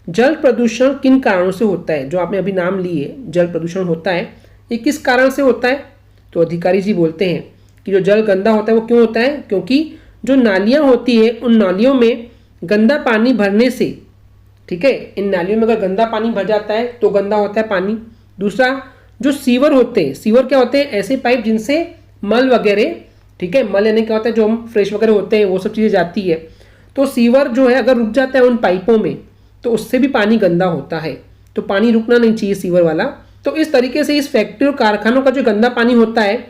जल प्रदूषण किन कारणों से होता है? जो आपने अभी नाम लिए जल प्रदूषण होता है, ये किस कारण से होता है? तो अधिकारी जी बोलते हैं कि जो जल गंदा होता है वो क्यों होता है? क्योंकि जो नालियाँ होती है, उन नालियों में गंदा पानी भरने से, ठीक है, इन नालियों में अगर गंदा पानी भर जाता है तो गंदा होता है पानी। दूसरा, जो सीवर होते हैं, सीवर क्या होते हैं? ऐसे पाइप जिनसे मल वगैरह, ठीक है, मल यानी क्या होता है, जो हम फ्रेश वगैरह होते हैं, वो सब चीज़ें जाती है। तो सीवर जो है अगर रुक जाता है उन पाइपों में, तो उससे भी पानी गंदा होता है। तो पानी रुकना नहीं चाहिए सीवर वाला। तो इस तरीके से इस फैक्ट्री और कारखानों का जो गंदा पानी होता है,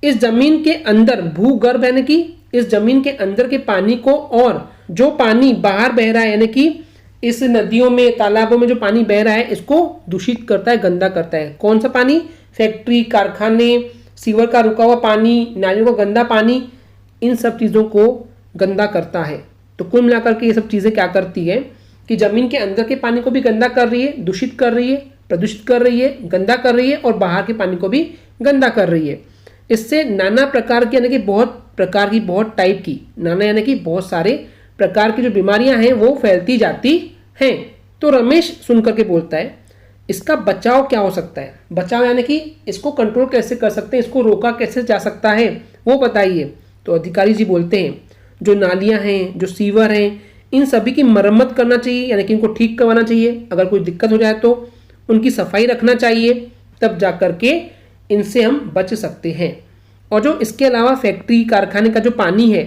इस जमीन के अंदर, भूगर्भ यानी कि इस जमीन के अंदर के पानी को, और जो पानी बाहर बह रहा है यानी कि इस नदियों में, तालाबों में जो पानी बह रहा है, इसको दूषित करता है, गंदा करता है। कौन सा पानी? फैक्ट्री, कारखाने, सीवर का रुका हुआ पानी, नालियों का गंदा पानी, इन सब चीज़ों को गंदा करता है। तो कुल मिलाकर के ये सब चीज़ें क्या करती है कि ज़मीन के अंदर के पानी को भी गंदा कर रही है, दूषित कर रही है, प्रदूषित कर रही है, गंदा कर रही है, और बाहर के पानी को भी गंदा कर रही है। इससे नाना प्रकार की यानी कि बहुत प्रकार की, बहुत टाइप की, नाना यानी कि बहुत सारे प्रकार की जो बीमारियां हैं वो फैलती जाती हैं। तो रमेश सुन करके बोलता है, इसका बचाव क्या हो सकता है? बचाव यानी कि इसको कंट्रोल कैसे कर सकते हैं, इसको रोका कैसे जा सकता है, वो बताइए। तो अधिकारी जी बोलते हैं, जो नालियां हैं, जो सीवर हैं, इन सभी की मरम्मत करना चाहिए, यानी कि इनको ठीक करवाना चाहिए। अगर कोई दिक्कत हो जाए तो उनकी सफाई रखना चाहिए, तब जा करके इनसे हम बच सकते हैं। और जो इसके अलावा फैक्ट्री, कारखाने का जो पानी है,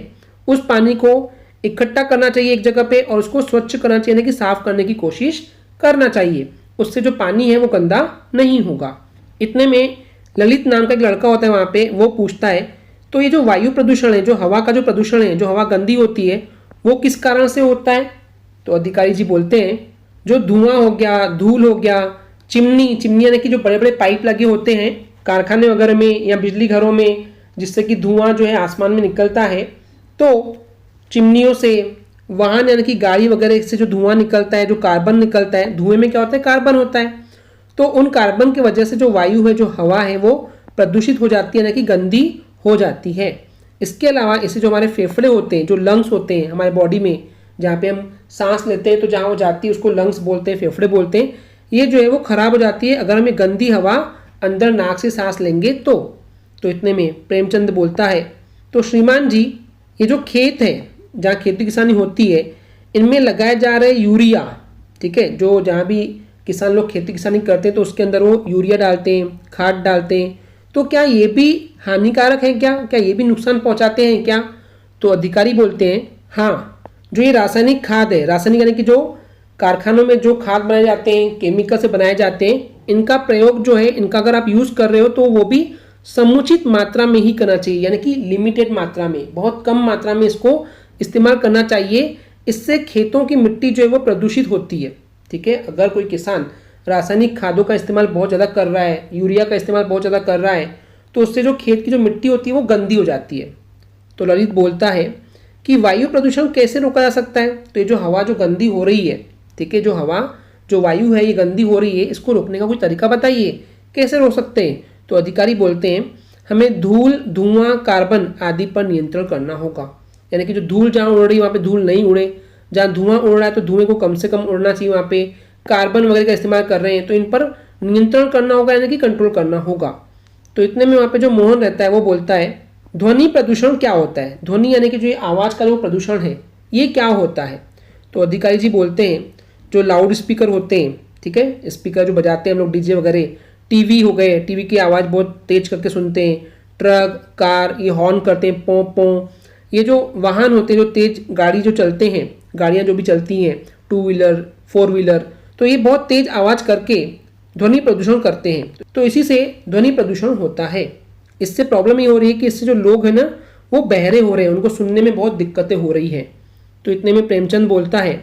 उस पानी को इकट्ठा करना चाहिए एक जगह पे, और उसको स्वच्छ करना चाहिए, यानी कि साफ करने की कोशिश करना चाहिए। उससे जो पानी है वो गंदा नहीं होगा। इतने में ललित नाम का एक लड़का होता है वहाँ पे, वो पूछता है, तो ये जो वायु प्रदूषण है, जो हवा का जो प्रदूषण है, जो हवा गंदी होती है, वो किस कारण से होता है? तो अधिकारी जी बोलते हैं, जो धुआं हो गया, धूल हो गया, चिमनी यानी कि जो बड़े बड़े पाइप लगे होते हैं कारखाने वगैरह में या बिजली घरों में, जिससे कि धुआं जो है आसमान में निकलता है, तो चिमनियों से, वाहन यानी कि गाड़ी वगैरह से जो धुआं निकलता है, जो कार्बन निकलता है, धुएं में क्या होता है? कार्बन होता है। तो उन कार्बन की वजह से जो वायु है, जो हवा है, वो प्रदूषित हो जाती है, यानी कि गंदी हो जाती है। इसके अलावा इससे जो हमारे फेफड़े होते हैं, जो लंग्स होते हैं हमारे बॉडी में, जहाँ पे हम सांस लेते हैं, तो जहाँ वो जाती है उसको लंग्स बोलते हैं, फेफड़े बोलते हैं, ये जो है वो खराब हो जाती है अगर हमें गंदी हवा अंदर नाक से सांस लेंगे तो। इतने में प्रेमचंद बोलता है, तो श्रीमान जी, ये जो खेत है जहाँ खेती किसानी होती है इनमें लगाए जा रहे यूरिया, ठीक है, जो जहाँ भी किसान लोग खेती किसानी करते हैं तो उसके अंदर वो यूरिया डालते हैं, खाद डालते हैं, तो क्या ये भी हानिकारक है? क्या ये भी नुकसान पहुंचाते हैं क्या? तो अधिकारी बोलते हैं हाँ, जो ये रासायनिक खाद है, रासायनिक यानी कि जो कारखानों में जो खाद बनाए जाते हैं, केमिकल से बनाए जाते हैं, इनका प्रयोग जो है, इनका अगर आप यूज़ कर रहे हो तो वो भी समुचित मात्रा में ही करना चाहिए, यानी कि लिमिटेड मात्रा में, बहुत कम मात्रा में इसको इस्तेमाल करना चाहिए। इससे खेतों की मिट्टी जो है वो प्रदूषित होती है, ठीक है। अगर कोई किसान रासायनिक खादों का इस्तेमाल बहुत ज़्यादा कर रहा है, यूरिया का इस्तेमाल बहुत ज़्यादा कर रहा है, तो उससे जो खेत की जो मिट्टी होती है वो गंदी हो जाती है। तो ललित बोलता है कि वायु प्रदूषण कैसे रोका जा सकता है? तो ये जो हवा जो गंदी हो रही है, ठीक है, जो हवा जो वायु है ये गंदी हो रही है, इसको रोकने का कोई तरीका बताइए, कैसे रोक सकते हैं? तो अधिकारी बोलते हैं हमें धूल, धुआं, कार्बन आदि पर नियंत्रण करना होगा। यानी कि जो धूल जहाँ उड़ रही है वहाँ पे धूल नहीं उड़े, जहाँ धुआं उड़ रहा है तो धुएं को कम से कम उड़ना चाहिए, वहाँ पे कार्बन वगैरह का इस्तेमाल कर रहे हैं तो इन पर नियंत्रण करना होगा, यानी कि कंट्रोल करना होगा। तो इतने में वहाँ पे जो मोहन रहता है वो बोलता है ध्वनि प्रदूषण क्या होता है? ध्वनि यानी कि जो ये आवाज़ का जो प्रदूषण है ये क्या होता है? तो अधिकारी जी बोलते हैं जो लाउड स्पीकर होते हैं, ठीक है, स्पीकर जो बजाते हैं हम लोग डीजे वगैरह, टीवी हो गए, टीवी की आवाज़ बहुत तेज करके सुनते हैं, ट्रक, कार ये हॉर्न करते हैं, पों पों, ये जो वाहन होते हैं, जो तेज गाड़ी जो चलते हैं, गाड़ियाँ जो भी चलती हैं, 2 व्हीलर 4 व्हीलर, तो ये बहुत तेज आवाज़ करके ध्वनि प्रदूषण करते हैं। तो इसी से ध्वनि प्रदूषण होता है। इससे प्रॉब्लम ये हो रही है कि इससे जो लोग हैं ना वो बहरे हो रहे हैं, उनको सुनने में बहुत दिक्कतें हो रही है। तो इतने में प्रेमचंद बोलता है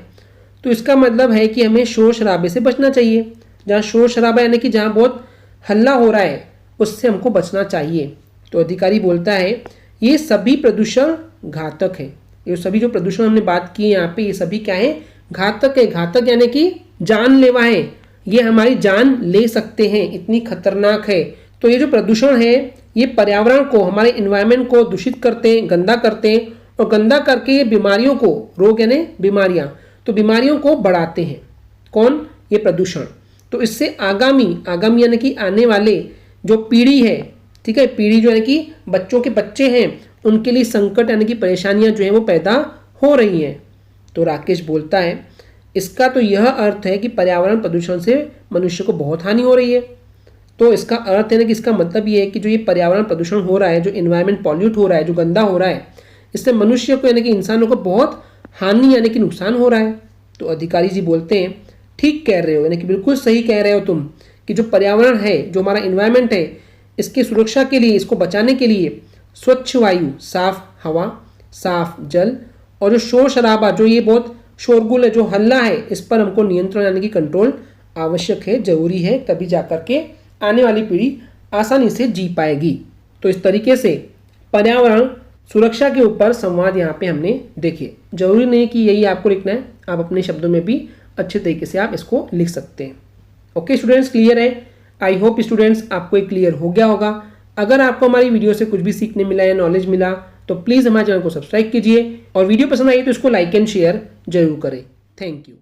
तो इसका मतलब है कि हमें शोर शराबे से बचना चाहिए। जहाँ शोर शराबा यानी कि जहाँ बहुत हल्ला हो रहा है उससे हमको बचना चाहिए। तो अधिकारी बोलता है ये सभी प्रदूषण घातक है। ये सभी जो प्रदूषण हमने बात की यहाँ पे, ये सभी क्या है? घातक है। घातक यानी कि जानलेवा है, ये हमारी जान ले सकते हैं, इतनी खतरनाक है। तो ये जो प्रदूषण है ये पर्यावरण को, हमारे इन्वायरमेंट को दूषित करते हैं, गंदा करते हैं, और गंदा करके ये बीमारियों को, रोग यानी बीमारियां, तो बीमारियों को बढ़ाते हैं। कौन? ये प्रदूषण। तो इससे आगामी यानी कि आने वाले जो पीढ़ी है, ठीक है, पीढ़ी जो है कि बच्चों के बच्चे हैं, उनके लिए संकट यानी कि परेशानियां जो है वो पैदा हो रही हैं। तो राकेश बोलता है इसका तो यह अर्थ है कि पर्यावरण प्रदूषण से मनुष्य को बहुत हानि हो रही है। तो इसका अर्थ है ना कि इसका मतलब ये है कि जो ये पर्यावरण प्रदूषण हो रहा है, जो इन्वायरमेंट पॉल्यूट हो रहा है, जो गंदा हो रहा है, इससे मनुष्य को यानी कि इंसानों को बहुत हानि यानी कि नुकसान हो रहा है। तो अधिकारी जी बोलते हैं ठीक कह रहे हो, यानी कि बिल्कुल सही कह रहे हो तुम, कि जो पर्यावरण है, जो हमारा इन्वायरमेंट है, इसकी सुरक्षा के लिए, इसको बचाने के लिए स्वच्छ वायु, साफ हवा, साफ जल, और जो शोर शराबा, जो ये बहुत शोरगुल है, जो हल्ला है, इस पर हमको नियंत्रण यानी कि कंट्रोल आवश्यक है, जरूरी है, तभी जाकर के आने वाली पीढ़ी आसानी से जी पाएगी। तो इस तरीके से पर्यावरण सुरक्षा के ऊपर संवाद यहाँ पे हमने देखे। जरूरी नहीं कि यही आपको लिखना है, आप अपने शब्दों में भी अच्छे तरीके से आप इसको लिख सकते हैं। ओके स्टूडेंट्स, क्लियर है? आई होप स्टूडेंट्स आपको ये क्लियर हो गया होगा। अगर आपको हमारी वीडियो से कुछ भी सीखने मिला या नॉलेज मिला तो प्लीज़ हमारे चैनल को सब्सक्राइब कीजिए, और वीडियो पसंद आई तो इसको लाइक एंड शेयर जरूर करें। Thank you.